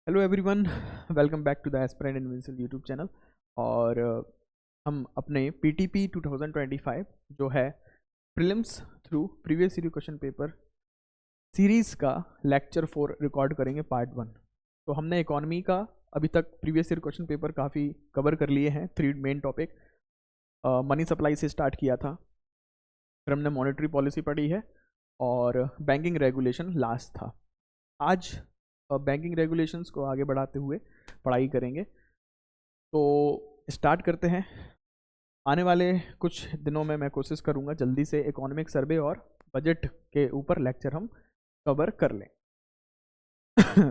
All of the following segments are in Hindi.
Hello everyone, welcome back to the aspirant invincible YouTube channel. और हम अपने पीटीपी 2025 जो है prelims through previous year question paper series का लेक्चर 4 रिकॉर्ड करेंगे, पार्ट 1। तो हमने इकोनॉमी का अभी तक प्रीवियस ईयर क्वेश्चन पेपर काफ़ी कवर कर लिए हैं। 3 मेन टॉपिक, मनी सप्लाई से स्टार्ट किया था, फिर हमने मॉनेटरी पॉलिसी पढ़ी है और बैंकिंग रेगुलेशन लास्ट था। आज बैंकिंग रेगुलेशंस को आगे बढ़ाते हुए पढ़ाई करेंगे। तो स्टार्ट करते हैं। आने वाले कुछ दिनों में मैं कोशिश करूंगा जल्दी से इकोनॉमिक सर्वे और बजट के ऊपर लेक्चर हम कवर कर लें।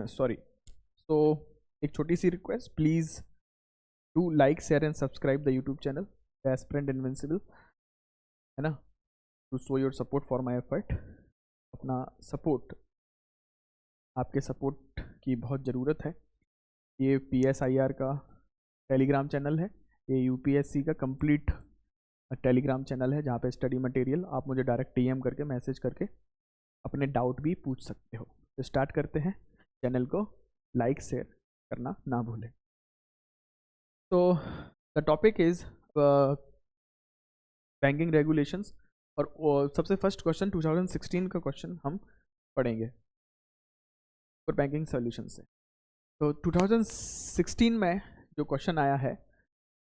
सॉरी। तो एक छोटी सी request, please do like, share and subscribe the YouTube channel the aspirant invincible, है ना, to show your support for my effort. अपना सपोर्ट, आपके सपोर्ट की बहुत ज़रूरत है। ये PSIR का टेलीग्राम चैनल है, ये UPSC का कंप्लीट टेलीग्राम चैनल है, जहाँ पे स्टडी मटेरियल आप मुझे डायरेक्ट DM करके मैसेज करके अपने डाउट भी पूछ सकते हो। तो स्टार्ट करते हैं। चैनल को लाइक शेयर करना ना भूलें। तो the topic is banking regulations, और सबसे फर्स्ट क्वेश्चन 2016 का क्वेश्चन हम पढ़ेंगे फॉर बैंकिंग सॉल्यूशन से। तो 2016 में जो क्वेश्चन आया है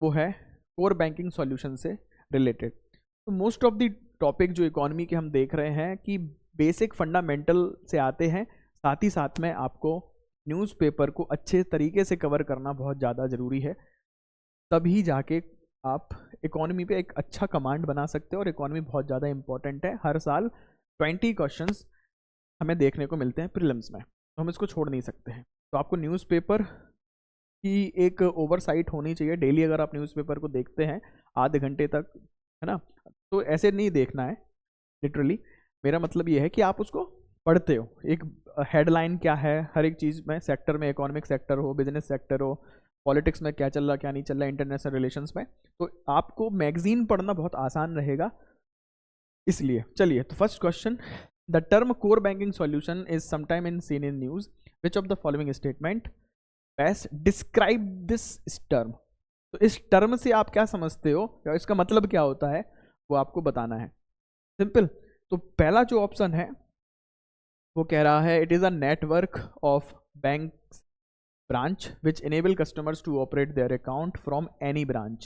वो है कोर बैंकिंग सॉल्यूशन से रिलेटेड। तो मोस्ट ऑफ द टॉपिक जो इकोनॉमी के हम देख रहे हैं कि बेसिक फंडामेंटल से आते हैं, साथ ही साथ में आपको न्यूज़पेपर को अच्छे तरीके से कवर करना बहुत ज़्यादा ज़रूरी है। तभी जाके आप इकोनॉमी पे एक अच्छा कमांड बना सकते हो, और इकोनॉमी बहुत ज़्यादा इंपॉर्टेंट है। हर साल 20 क्वेश्चंस हमें देखने को मिलते हैं प्रीलिम्स में, तो हम इसको छोड़ नहीं सकते हैं। तो आपको न्यूज़पेपर की एक ओवरसाइट होनी चाहिए। डेली अगर आप न्यूज़पेपर को देखते हैं आधे घंटे तक, है ना, तो ऐसे नहीं देखना है लिटरली। मेरा मतलब ये है कि आप उसको पढ़ते हो, एक हेडलाइन क्या है हर एक चीज़ में, सेक्टर में, इकोनॉमिक सेक्टर हो, बिजनेस सेक्टर हो, पॉलिटिक्स में क्या चल रहा क्या नहीं चल रहा, इंटरनेशनल रिलेशंस में, तो आपको मैगजीन पढ़ना बहुत आसान रहेगा। इसलिए चलिए, तो first question, the term core banking solution is sometime in seen in news, which of the following statement best describe this term. तो इस टर्म से आप क्या समझते हो या इसका मतलब क्या होता है, वो आपको बताना है। सिंपल। तो पहला जो ऑप्शन है वो कह रहा है it is a network of bank branch which enable customers to operate their account from any branch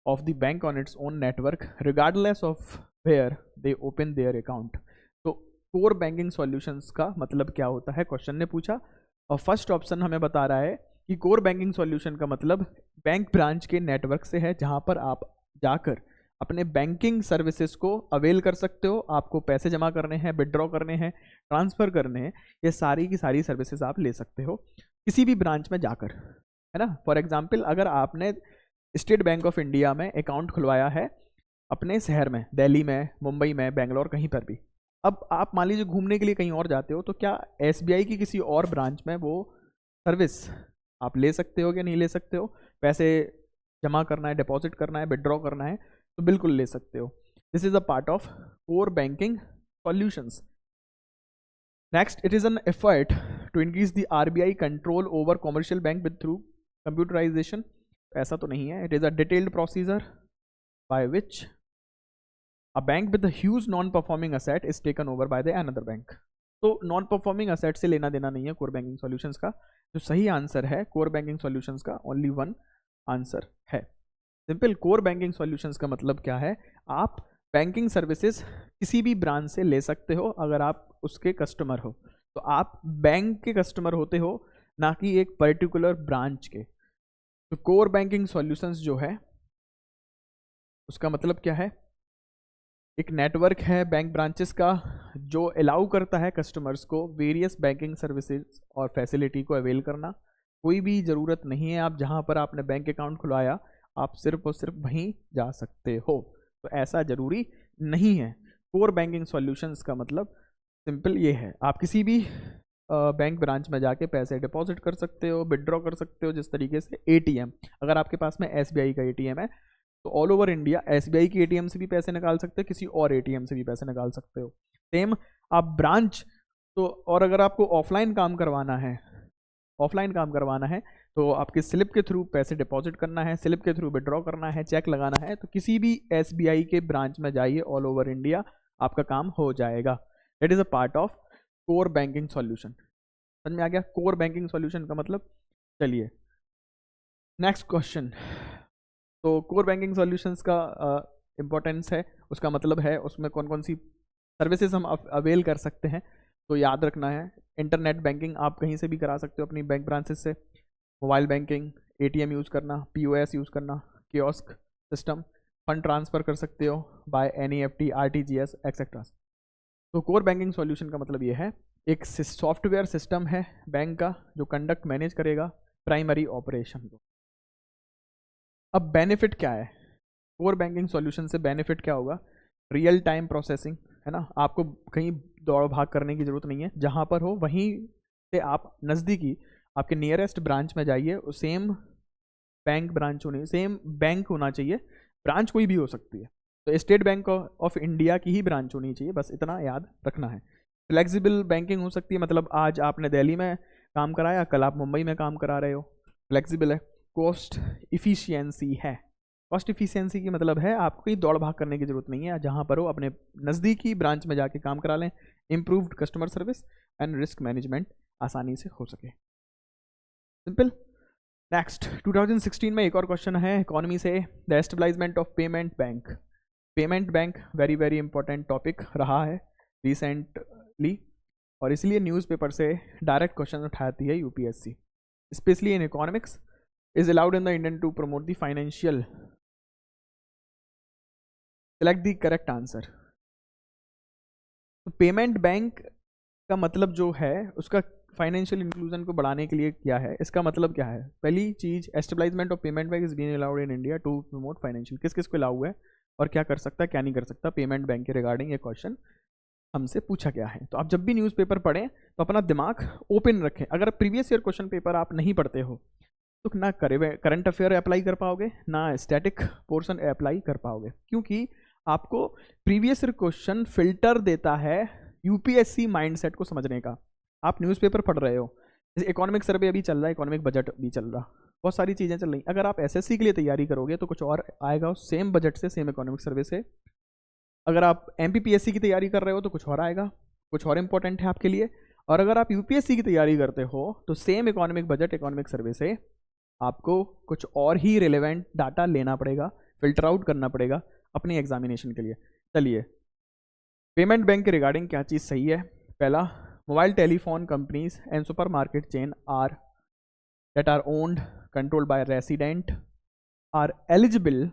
of the bank on its own network regardless of where they open their account। तो कोर बैंकिंग सॉल्यूशंस का मतलब क्या होता है, क्वेश्चन ने पूछा, और फर्स्ट ऑप्शन हमें बता रहा है कि कोर बैंकिंग सॉल्यूशन का मतलब बैंक ब्रांच के नेटवर्क से है, जहां पर आप जाकर अपने बैंकिंग सर्विसेज को अवेल कर सकते हो। आपको पैसे जमा करने हैं, विड्रॉ करने हैं, ट्रांसफ़र करने हैं, ये सारी की सारी सर्विसेज आप ले सकते हो किसी भी ब्रांच में जाकर, है ना। फॉर एग्जांपल, अगर आपने स्टेट बैंक ऑफ इंडिया में अकाउंट खुलवाया है अपने शहर में, दिल्ली में, मुंबई में, बेंगलोर, कहीं पर भी, अब आप मान लीजिए घूमने के लिए कहीं और जाते हो, तो क्या SBI की किसी और ब्रांच में वो सर्विस आप ले सकते हो कि नहीं ले सकते हो? पैसे जमा करना है, डिपॉजिट करना है, विड्रॉ करना है, तो बिल्कुल ले सकते हो। This is a part of core banking solutions. Next, it is an effort to increase the RBI control over commercial bank with through computerization. ऐसा तो नहीं है। It is a detailed procedure by which a bank with huge non performing asset is taken over by the another bank. तो नॉन परफॉर्मिंग असेट से लेना देना नहीं है कोर बैंकिंग सॉल्यूशंस का। जो सही आंसर है कोर बैंकिंग सॉल्यूशंस का, ओनली वन आंसर है। सिंपल, कोर बैंकिंग सॉल्यूशंस का मतलब क्या है, आप बैंकिंग सर्विसेज किसी भी ब्रांच से ले सकते हो अगर आप उसके कस्टमर हो। तो आप बैंक के कस्टमर होते हो, ना कि एक पर्टिकुलर ब्रांच के। तो कोर बैंकिंग सॉल्यूशंस जो है उसका मतलब क्या है, एक नेटवर्क है बैंक ब्रांचेस का जो अलाउ करता है कस्टमर्स को वेरियस बैंकिंग सर्विसेज और फैसिलिटी को अवेल करना। कोई भी ज़रूरत नहीं है आप जहाँ पर आपने बैंक अकाउंट खुलवाया आप सिर्फ और सिर्फ वहीं जा सकते हो, तो ऐसा ज़रूरी नहीं है। कोर बैंकिंग सॉल्यूशंस का मतलब सिंपल ये है, आप किसी भी बैंक ब्रांच में जाके पैसे डिपॉजिट कर सकते हो, विड्रॉ कर सकते हो। जिस तरीके से ATM, अगर आपके पास में SBI का ATM है तो ऑल ओवर इंडिया SBI की ATM से भी पैसे निकाल सकते हो, किसी और ATM से भी पैसे निकाल सकते हो। सेम आप ब्रांच, तो और अगर आपको ऑफलाइन काम करवाना है ऑफलाइन काम करवाना है तो आपके स्लिप के थ्रू पैसे डिपॉजिट करना है, स्लिप के थ्रू विड्रॉ करना है, चेक लगाना है, तो किसी भी SBI के ब्रांच में जाइए, ऑल ओवर इंडिया आपका काम हो जाएगा। That is a part of core banking solution. समझ में आ गया कोर बैंकिंग सॉल्यूशन का मतलब? चलिए नेक्स्ट क्वेश्चन। तो कोर बैंकिंग सॉल्यूशंस का इम्पोर्टेंस है, उसका मतलब है उसमें कौन कौन सी सर्विसेज हम अवेल कर सकते हैं। तो याद रखना है, इंटरनेट बैंकिंग आप कहीं से भी करा सकते हो अपनी बैंक ब्रांचेस से, मोबाइल बैंकिंग, ATM यूज़ करना, POS यूज़ करना, कियोस्क सिस्टम, फंड ट्रांसफ़र कर सकते हो बाय NEFT, RTGS एक्सेट्रा। तो कोर बैंकिंग सॉल्यूशन का मतलब ये है एक सॉफ्टवेयर सिस्टम है बैंक का जो कंडक्ट मैनेज करेगा प्राइमरी ऑपरेशन को। अब बेनिफिट क्या है कोर बैंकिंग सॉल्यूशन से? बेनिफिट क्या होगा? रियल टाइम प्रोसेसिंग, है ना, आपको कहीं दौड़ भाग करने की ज़रूरत नहीं है, जहाँ पर हो वहीं से आप नज़दीकी आपके नियरेस्ट ब्रांच में जाइए, सेम बैंक ब्रांच होनी, सेम बैंक होना चाहिए, ब्रांच कोई भी हो सकती है, तो स्टेट बैंक ऑफ इंडिया की ही ब्रांच होनी चाहिए, बस इतना याद रखना है। फ्लेक्सिबल बैंकिंग हो सकती है, मतलब आज आपने दिल्ली में काम कराया, कल आप मुंबई में काम करा रहे हो, फ्लेक्सिबल है। कॉस्ट इफ़िशियंसी है, कॉस्ट इफ़िशियंसी की मतलब है आपको कहीं दौड़ भाग करने की ज़रूरत नहीं है, जहाँ पर हो अपने नज़दीकी ब्रांच में जाके काम करा लें। Improved customer service and risk management आसानी से हो सके, सिंपल। नेक्स्ट 2016 में एक और क्वेश्चन है इकोनॉमी से, the establishment of payment bank. Payment bank very very important topic रहा है रिसेंटली, और इसलिए न्यूज़पेपर से डायरेक्ट क्वेश्चन उठाती है UPSC, specially in economics is allowed in the Indian to promote the financial. Select the correct answer. तो पेमेंट बैंक का मतलब जो है उसका फाइनेंशियल इंक्लूजन को बढ़ाने के लिए क्या है, इसका मतलब क्या है? पहली चीज, establishment of payment bank is being allowed in India to promote financial. किस किस को अलाउ है और क्या कर सकता है क्या नहीं कर सकता पेमेंट बैंक के रिगार्डिंग, ये क्वेश्चन हमसे पूछा गया है। तो आप जब भी न्यूज़पेपर पढ़ें तो अपना दिमाग ओपन रखें। अगर प्रीवियस ईयर क्वेश्चन पेपर आप नहीं पढ़ते हो तो ना करंट अफेयर अप्लाई कर पाओगे, ना स्टैटिक पोर्शन अप्लाई कर पाओगे, क्योंकि आपको प्रीवियस ईयर क्वेश्चन फिल्टर देता है UPSC माइंडसेट को समझने का। आप न्यूज़पेपर पढ़ रहे हो, जैसे इकोनॉमिक सर्वे अभी चल रहा है, इकोनॉमिक बजट भी चल रहा, बहुत सारी चीज़ें चल रही। अगर आप SSC के लिए तैयारी करोगे तो कुछ और आएगा सेम बजट से, सेम इकोनॉमिक सर्वे से। अगर आप MPPSC की तैयारी कर रहे हो तो कुछ और आएगा, कुछ और इंपॉर्टेंट है आपके लिए। और अगर आप UPSC की तैयारी करते हो तो same economic budget, economic survey से आपको कुछ और ही रिलेवेंट डाटा लेना पड़ेगा, फिल्टर आउट करना पड़ेगा अपनी एग्जामिनेशन के लिए। चलिए पेमेंट बैंक के रिगार्डिंग क्या चीज़ सही है? पहला, mobile telephone companies and super market chain are that are owned controlled by resident are eligible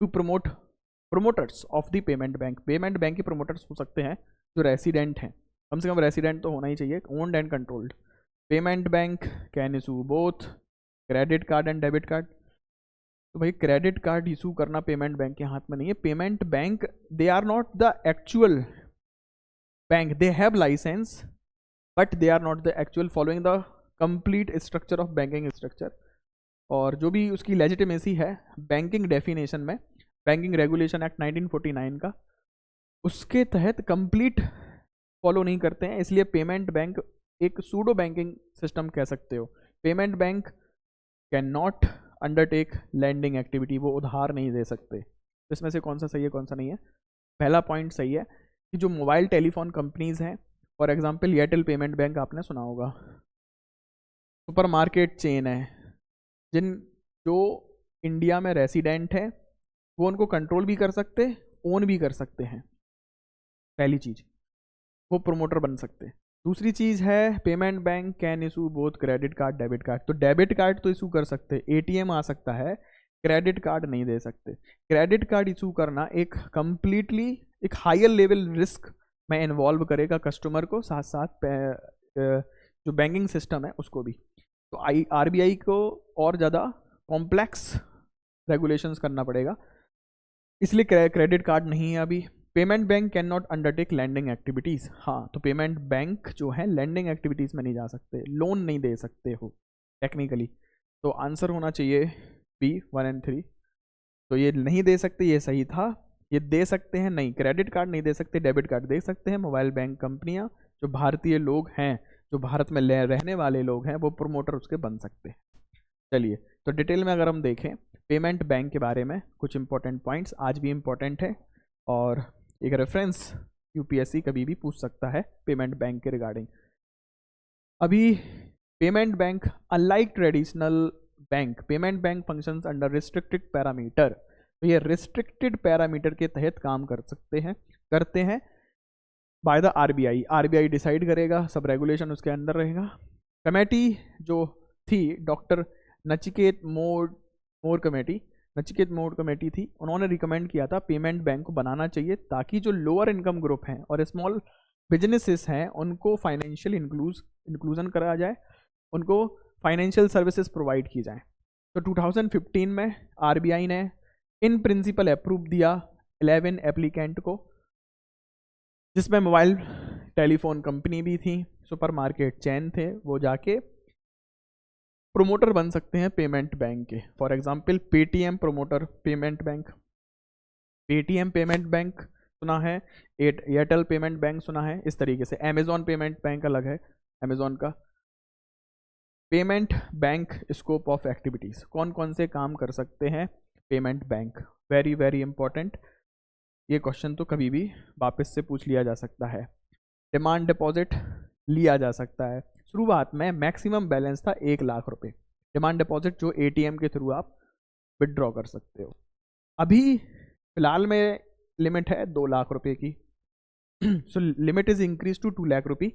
to promoters of the payment bank. Payment bank के प्रोमोटर्स हो सकते हैं जो रेसिडेंट हैं, कम से कम रेसिडेंट तो होना ही चाहिए, owned and controlled. Payment bank can issue both credit card and debit card. तो भाई क्रेडिट कार्ड इशू करना पेमेंट बैंक के हाथ में नहीं है। Payment bank they are not the actual bank, they have license but they are not the actual following the complete structure of banking structure. और जो भी उसकी लेजिटिमेसी है बैंकिंग डेफिनेशन में, बैंकिंग रेगुलेशन एक्ट 1949 का, उसके तहत कंप्लीट फॉलो नहीं करते हैं, इसलिए पेमेंट बैंक एक सूडो बैंकिंग सिस्टम कह सकते हो। Payment bank can not undertake lending activity, वो उधार नहीं दे सकते। तो इसमें से कौन सा सही है कौन सा नहीं है? पहला पॉइंट सही है कि जो मोबाइल टेलीफोन कंपनीज हैं, for example Airtel payment bank आपने सुना होगा, सुपर मार्केट चेन है, जो इंडिया में रेसिडेंट है वो उनको कंट्रोल भी कर सकते, ओन भी कर सकते हैं, पहली चीज, वो प्रोमोटर बन सकते। दूसरी चीज़ है payment bank can issue both credit card debit card. तो डेबिट कार्ड तो इशू कर सकते, ATM आ सकता है, क्रेडिट कार्ड नहीं दे सकते। क्रेडिट कार्ड इशू करना एक कंप्लीटली एक हायर लेवल रिस्क में इन्वॉल्व करेगा कस्टमर को, साथ साथ जो बैंकिंग सिस्टम है उसको भी। तो RBI को और ज़्यादा कॉम्प्लेक्स रेगुलेशंस करना पड़ेगा, इसलिए क्रेडिट कार्ड नहीं है अभी। Payment bank can not undertake lending activities. हाँ, तो पेमेंट बैंक जो है लैंडिंग एक्टिविटीज़ में नहीं जा सकते, लोन नहीं दे सकते हो टेक्निकली। तो आंसर होना चाहिए B 1 and 3। तो ये नहीं दे सकते, ये सही था। ये दे सकते हैं नहीं, क्रेडिट कार्ड नहीं दे सकते, डेबिट कार्ड दे सकते हैं मोबाइल बैंक कंपनियां जो भारतीय लोग हैं जो भारत में रहने वाले लोग हैं वो प्रोमोटर उसके बन सकते हैं। चलिए, तो डिटेल में अगर हम देखें पेमेंट बैंक के बारे में कुछ इंपॉर्टेंट पॉइंट्स आज भी इंपॉर्टेंट है, और एक रेफरेंस यूपीएससी कभी भी पूछ सकता है पेमेंट बैंक के रिगार्डिंग। अभी payment bank unlike traditional bank, payment bank functions under restricted parameter, तो ये रिस्ट्रिक्टेड पैरामीटर के तहत काम करते हैं by the RBI. RBI decide करेगा, सब रेगुलेशन उसके अंदर रहेगा। कमेटी जो थी डॉक्टर नचिकेत मोर कमेटी थी, उन्होंने रिकमेंड किया था पेमेंट बैंक को बनाना चाहिए ताकि जो लोअर इनकम ग्रुप हैं और स्मॉल बिजनेसेस हैं उनको फाइनेंशियल इंक्लूजन कराया जाए, उनको फाइनेंशियल सर्विसेज प्रोवाइड की जाए। तो 2015 में आरबीआई ने इन प्रिंसिपल अप्रूव दिया 11 एप्लीकेंट को, जिसमें मोबाइल टेलीफोन कंपनी भी थी, सुपरमार्केट चेन थे, वो जाके प्रोमोटर बन सकते हैं पेमेंट बैंक के। For example Paytm promoter payment bank, Paytm payment bank सुना है, एयरटेल पेमेंट बैंक सुना है, इस तरीके से। अमेजॉन पेमेंट बैंक अलग है, अमेजॉन का। Payment bank scope of activities, कौन कौन से काम कर सकते हैं payment bank, very very important. ये क्वेश्चन तो कभी भी वापस से पूछ लिया जा सकता है। डिमांड डिपॉजिट लिया जा सकता है। शुरुआत में मैक्सिमम बैलेंस था 1 लाख रुपए, डिमांड डिपॉजिट जो एटीएम के थ्रू आप विदड्रॉ कर सकते हो। अभी फिलहाल में लिमिट है 2 लाख रुपए की, so limit is increase to 2 lakh rupee.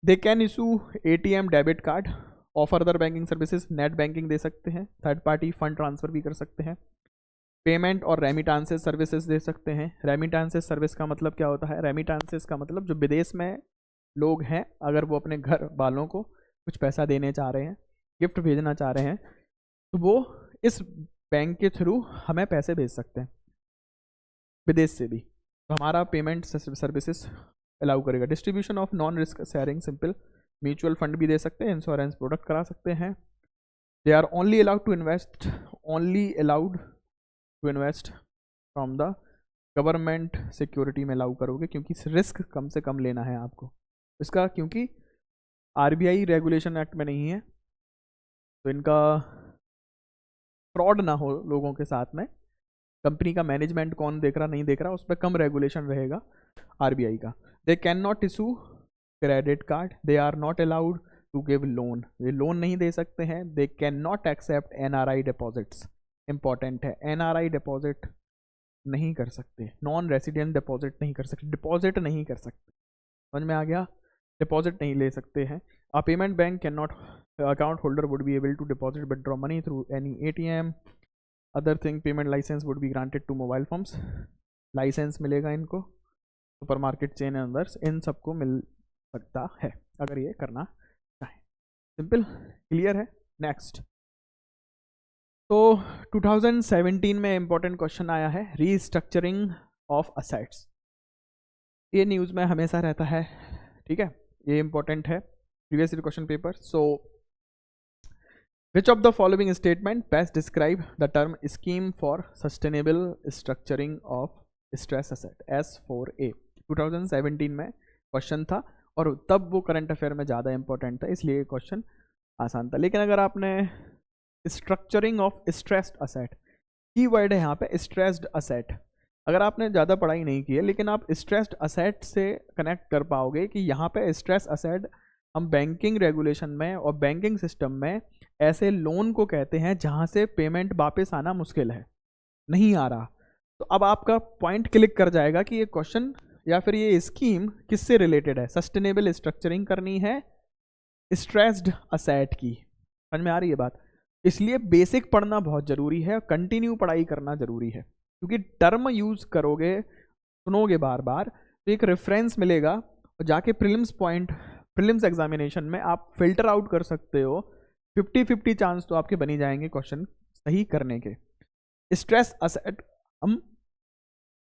They can issue ATM debit card, offer other banking services, net banking दे सकते हैं, थर्ड पार्टी फंड ट्रांसफर भी कर सकते हैं, पेमेंट और रेमिटांसेस सर्विसेज दे सकते हैं। रेमिटांसेस सर्विस का मतलब क्या होता है? रेमिटांसेस का मतलब जो विदेश में लोग हैं, अगर वो अपने घर वालों को कुछ पैसा देने चाह रहे हैं, गिफ्ट भेजना चाह रहे हैं, तो वो इस बैंक के थ्रू हमें पैसे भेज सकते हैं विदेश से भी, तो हमारा पेमेंट सर्विसेज अलाउ करेगा। Distribution of non risk sharing simple, mutual fund भी दे सकते हैं, इंश्योरेंस प्रोडक्ट करा सकते हैं। They are only allowed to invest from the government security में अलाउ करोगे, क्योंकि रिस्क कम से कम लेना है आपको इसका, क्योंकि आरबीआई रेगुलेशन एक्ट में नहीं है, तो इनका फ्रॉड ना हो लोगों के साथ में। कंपनी का मैनेजमेंट कौन देख रहा नहीं देख रहा, उस पर कम रेगुलेशन रहेगा आरबीआई का। They can not issue credit card, they are not allowed to give loan, ये लोन नहीं दे सकते हैं। They can not accept NRI deposits, important है, एनआरआई डिपॉजिट नहीं कर सकते, नॉन रेसिडेंट डिपॉजिट नहीं कर सकते, डिपॉजिट नहीं कर सकते, समझ में आ गया? डिपॉजिट नहीं ले सकते हैं। A payment bank cannot, account holder would be able to deposit withdraw money through any ATM. Other thing, payment license would be granted to mobile phones. License मिलेगा इनको, सुपरमार्केट चेन अंदर इन सबको मिल सकता है अगर ये करना चाहे। सिंपल क्लियर है। नेक्स्ट, तो 2017 में इंपॉर्टेंट क्वेश्चन आया है रीस्ट्रक्चरिंग ऑफ असेट्स। ये न्यूज़ में हमेशा रहता है, ठीक है, ये इंपॉर्टेंट है, previous year question paper. So which of the following statement best describe the term scheme for sustainable structuring of stress asset, S4A? 2017 में क्वेश्चन था और तब वो करंट अफेयर में ज़्यादा इंपॉर्टेंट था, इसलिए क्वेश्चन आसान था। लेकिन अगर आपने स्ट्रक्चरिंग ऑफ स्ट्रेस्ड असेट, की वर्ड है यहाँ पे स्ट्रेस्ड असेट, अगर आपने ज़्यादा पढ़ाई नहीं की है लेकिन आप स्ट्रेस्ड असेट से कनेक्ट कर पाओगे कि यहाँ पे स्ट्रेस असेट हम बैंकिंग रेगुलेशन में और बैंकिंग सिस्टम में ऐसे लोन को कहते हैं जहां से पेमेंट वापस आना मुश्किल है, नहीं आ रहा। तो अब आपका पॉइंट क्लिक कर जाएगा कि ये क्वेश्चन या फिर ये स्कीम किससे रिलेटेड है। सस्टेनेबल स्ट्रक्चरिंग करनी है स्ट्रेस्ड असेट की, समझ में आ रही है बात? इसलिए बेसिक पढ़ना बहुत ज़रूरी है, कंटिन्यू पढ़ाई करना ज़रूरी है, क्योंकि टर्म यूज़ करोगे, सुनोगे बार बार, तो एक रेफरेंस मिलेगा और जाके प्रीलिम्स एग्जामिनेशन में आप फिल्टर आउट कर सकते हो। 50-50 चांस तो आपके बनी जाएंगे क्वेश्चन सही करने के। स्ट्रेस असेट हम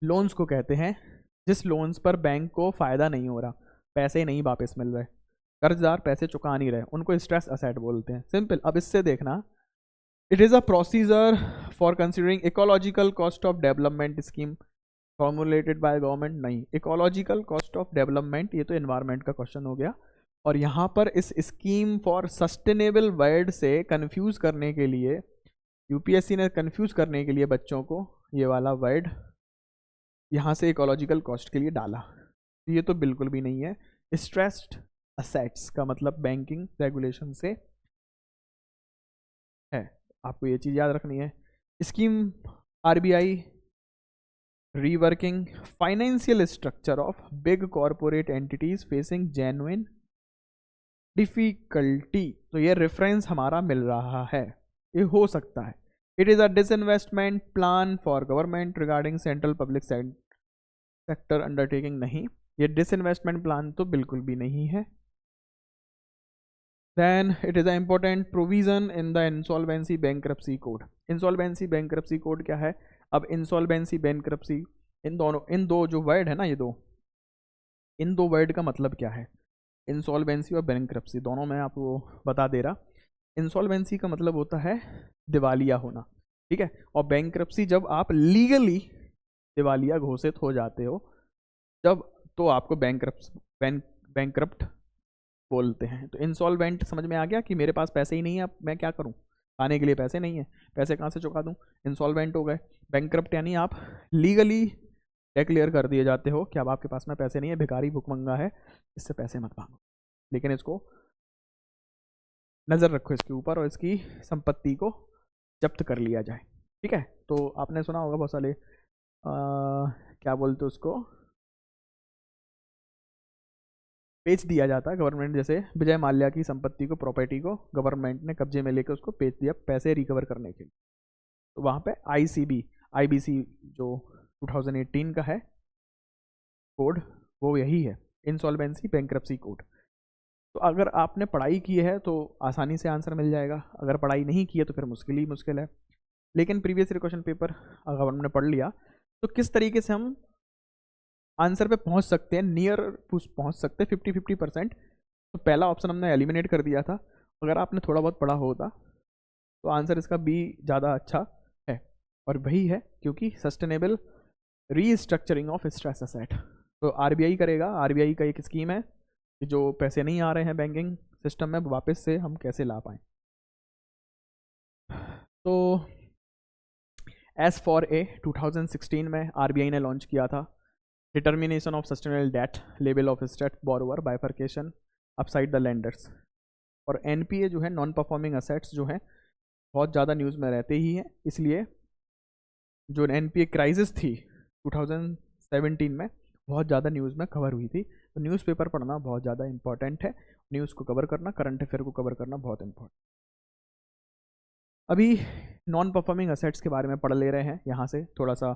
लोन्स को कहते हैं जिस लोन्स पर बैंक को फ़ायदा नहीं हो रहा, पैसे नहीं वापस मिल रहे, कर्जदार पैसे चुका नहीं रहे, उनको स्ट्रेस असेट बोलते हैं। सिंपल। अब इससे देखना, it is a procedure for considering ecological cost of development scheme formulated by government. नहीं, इकोलॉजिकल कॉस्ट ऑफ डेवलपमेंट ये तो एनवायरनमेंट का क्वेश्चन हो गया, और यहाँ पर इस स्कीम फॉर सस्टेनेबल वर्ड से कंफ्यूज करने के लिए यूपीएससी ने कंफ्यूज करने के लिए बच्चों को ये वाला वर्ड यहाँ से इकोलॉजिकल कॉस्ट के लिए डाला। ये तो बिल्कुल भी नहीं है। स्ट्रेस्ड असेट्स का मतलब बैंकिंग रेगुलेशन से है, आपको ये चीज़ याद रखनी है। Scheme RBI reworking financial structure of big corporate entities facing genuine difficulty, तो ये रेफरेंस हमारा मिल रहा है, ये हो सकता है। It is a disinvestment plan for government regarding central public sector undertaking, नहीं, ये डिसइन्वेस्टमेंट प्लान तो बिल्कुल भी नहीं है। Then it is a important provision in the insolvency bankruptcy code. Insolvency bankruptcy code क्या है? अब इंसॉल्वेंसी बैंक्रप्सी, इन दो जो वर्ड है ना, इन दो वर्ड का मतलब क्या है? इंसॉल्वेंसी और बैंक्रप्सी दोनों में आपको बता दे रहा। इंसॉल्वेंसी का मतलब होता है दिवालिया होना, ठीक है, और बैंक्रप्सी जब आप लीगली दिवालिया घोषित हो जाते हो जब, तो आपको बैंक्रप्ट बोलते हैं। तो इंसॉल्वेंट समझ में आ गया कि मेरे पास पैसे ही नहीं है, अब मैं क्या करूं, खाने के लिए पैसे नहीं है, पैसे कहाँ से चुका दूं, इंसॉल्वेंट हो गए। बैंक्रप्ट यानी आप लीगली डिक्लेयर कर दिए जाते हो कि अब आपके पास में पैसे नहीं है, भिखारी भुखमंगा है, इससे पैसे मत मांगो, लेकिन इसको नज़र रखो इसके ऊपर और इसकी संपत्ति को जब्त कर लिया जाए, ठीक है। तो आपने सुना होगा बहुत सारे क्या बोलते उसको, बेच दिया जाता है गवर्नमेंट, जैसे विजय माल्या की संपत्ति को, प्रॉपर्टी को गवर्नमेंट ने कब्जे में लेकर उसको बेच दिया पैसे रिकवर करने के लिए। तो वहाँ पे आईबीसी जो 2018 का है कोड, वो यही है, इंसॉल्वेंसी बैंक्रप्सी कोड। तो अगर आपने पढ़ाई की है तो आसानी से आंसर मिल जाएगा, अगर पढ़ाई नहीं की है तो फिर मुश्किल ही मुश्किल है। लेकिन प्रीवियस ईयर क्वेश्चन पेपर अगर हमने पढ़ लिया तो किस तरीके से हम आंसर पे पहुंच सकते हैं, नियर पहुंच सकते हैं 50-50%। तो पहला ऑप्शन हमने एलिमिनेट कर दिया था, अगर आपने थोड़ा बहुत पढ़ा होता तो आंसर इसका बी ज़्यादा अच्छा है, और वही है क्योंकि sustainable restructuring of stress asset. तो आरबीआई करेगा, आरबीआई का एक स्कीम है कि जो पैसे नहीं आ रहे हैं बैंकिंग सिस्टम में वापस से हम कैसे ला पाएँ। तो एस फॉर ए 2016 में आरबीआई ने लॉन्च किया था determination of sustainable debt, level of state borrower, bifurcation upside the lenders. और एनपीए जो है, नॉन परफॉर्मिंग असेट्स जो है, बहुत ज़्यादा न्यूज़ में रहते ही हैं, इसलिए जो एनपीए क्राइसिस थी 2017 में बहुत ज़्यादा न्यूज़ में कवर हुई थी। तो न्यूज़पेपर पढ़ना बहुत ज़्यादा इंपॉर्टेंट है, न्यूज़ को कवर करना, करंट अफेयर को कवर करना बहुत इंपॉर्टेंट। अभी नॉन परफॉर्मिंग असेट्स के बारे में पढ़ ले रहे हैं, यहाँ से थोड़ा सा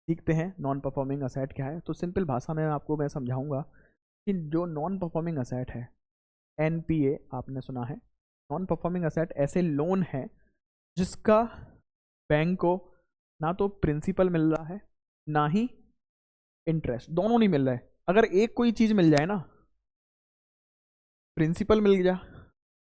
सीखते हैं नॉन परफॉर्मिंग असेट क्या है। तो सिंपल भाषा में आपको मैं समझाऊंगा कि जो नॉन परफॉर्मिंग असेट है, एनपीए आपने सुना है, नॉन परफॉर्मिंग असेट ऐसे लोन है जिसका बैंक को ना तो प्रिंसिपल मिल रहा है ना ही इंटरेस्ट, दोनों नहीं मिल रहा है। अगर एक कोई चीज़ मिल जाए ना, प्रिंसिपल मिल गया,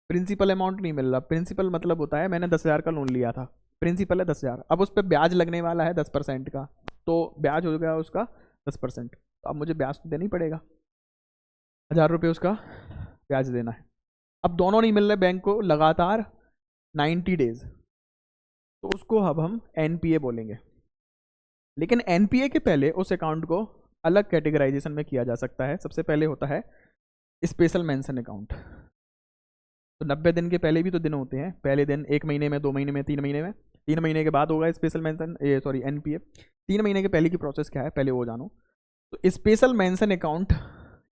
प्रिंसिपल अमाउंट नहीं मिल रहा, प्रिंसिपल मतलब होता है मैंने 10,000 का लोन लिया था, प्रिंसिपल है 10,000, अब उस पर ब्याज लगने वाला है 10% का, तो ब्याज हो गया उसका 10%, तो अब मुझे ब्याज तो देना ही पड़ेगा, 1,000 रुपये उसका ब्याज देना है। अब दोनों नहीं मिल रहे बैंक को लगातार 90 डेज, तो उसको अब हम एनपीए बोलेंगे। लेकिन एनपीए के पहले उस अकाउंट को अलग कैटेगराइजेशन में किया जा सकता है। सबसे पहले होता है स्पेशल मेंशन अकाउंट। तो 90 दिन के पहले भी तो दिन होते हैं, पहले दिन 1 महीने में, 2 महीने में, 3 महीने में, 3 महीने के बाद होगा स्पेशल मेंशन, सॉरी एनपीए। 3 महीने के पहले की प्रोसेस क्या है पहले वो जानो। तो स्पेशल मेंशन अकाउंट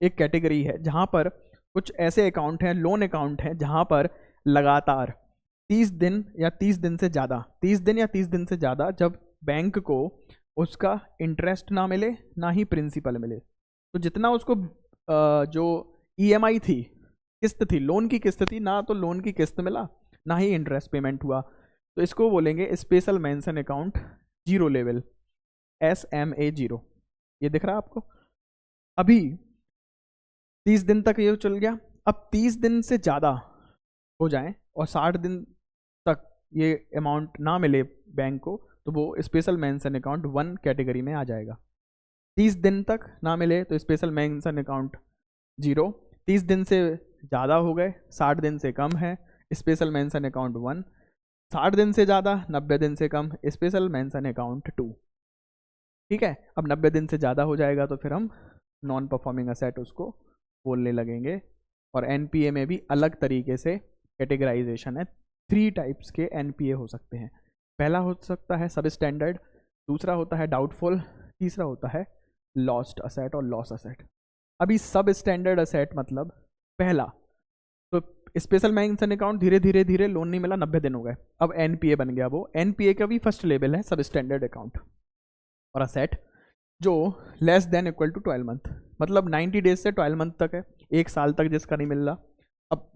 एक कैटेगरी है जहाँ पर कुछ ऐसे अकाउंट हैं, लोन अकाउंट हैं, जहाँ पर लगातार 30 दिन या 30 दिन से ज़्यादा, 30 दिन या 30 दिन से ज़्यादा जब बैंक को उसका इंटरेस्ट ना मिले ना ही प्रिंसिपल मिले, तो जितना उसको जो ईएमआई थी, किस्त थी, लोन की किस्त थी, ना तो लोन की किस्त मिला ना ही इंटरेस्ट पेमेंट हुआ, तो इसको बोलेंगे special mention account zero level, SMA 0। ये दिख रहा है आपको। अभी 30 दिन तक ये चल गया, अब 30 दिन से ज़्यादा हो जाए और 60 दिन तक ये अमाउंट ना मिले बैंक को, तो वो स्पेशल मेंशन अकाउंट 1 कैटेगरी में आ जाएगा। 30 दिन तक ना मिले तो स्पेशल मेंशन अकाउंट 0, 30 दिन से ज़्यादा हो गए, 60 दिन से कम है, स्पेशल मेंशन अकाउंट 1, 60 दिन से ज़्यादा, 90 दिन से कम, स्पेशल मेंशन अकाउंट 2। ठीक है, अब 90 दिन से ज़्यादा हो जाएगा तो फिर हम नॉन परफॉर्मिंग असेट उसको बोलने लगेंगे। और एनपीए में भी अलग तरीके से कैटेगराइजेशन है, 3 टाइप्स के एनपीए हो सकते हैं। पहला हो सकता है सब स्टैंडर्ड, दूसरा होता है डाउटफुल, तीसरा होता है लॉस्ट असेट और लॉस असेट। अभी सब स्टैंडर्ड असेट मतलब पहला तो स्पेशल मेंशन अकाउंट, धीरे धीरे धीरे लोन नहीं मिला, 90 दिन हो गए, अब एनपीए बन गया। वो एनपीए का भी फर्स्ट लेवल है सब स्टैंडर्ड अकाउंट। और असेट जो less than equal to 12 month, मतलब 90 डेज से 12 मंथ तक है, एक साल तक जिसका नहीं मिल रहा, अब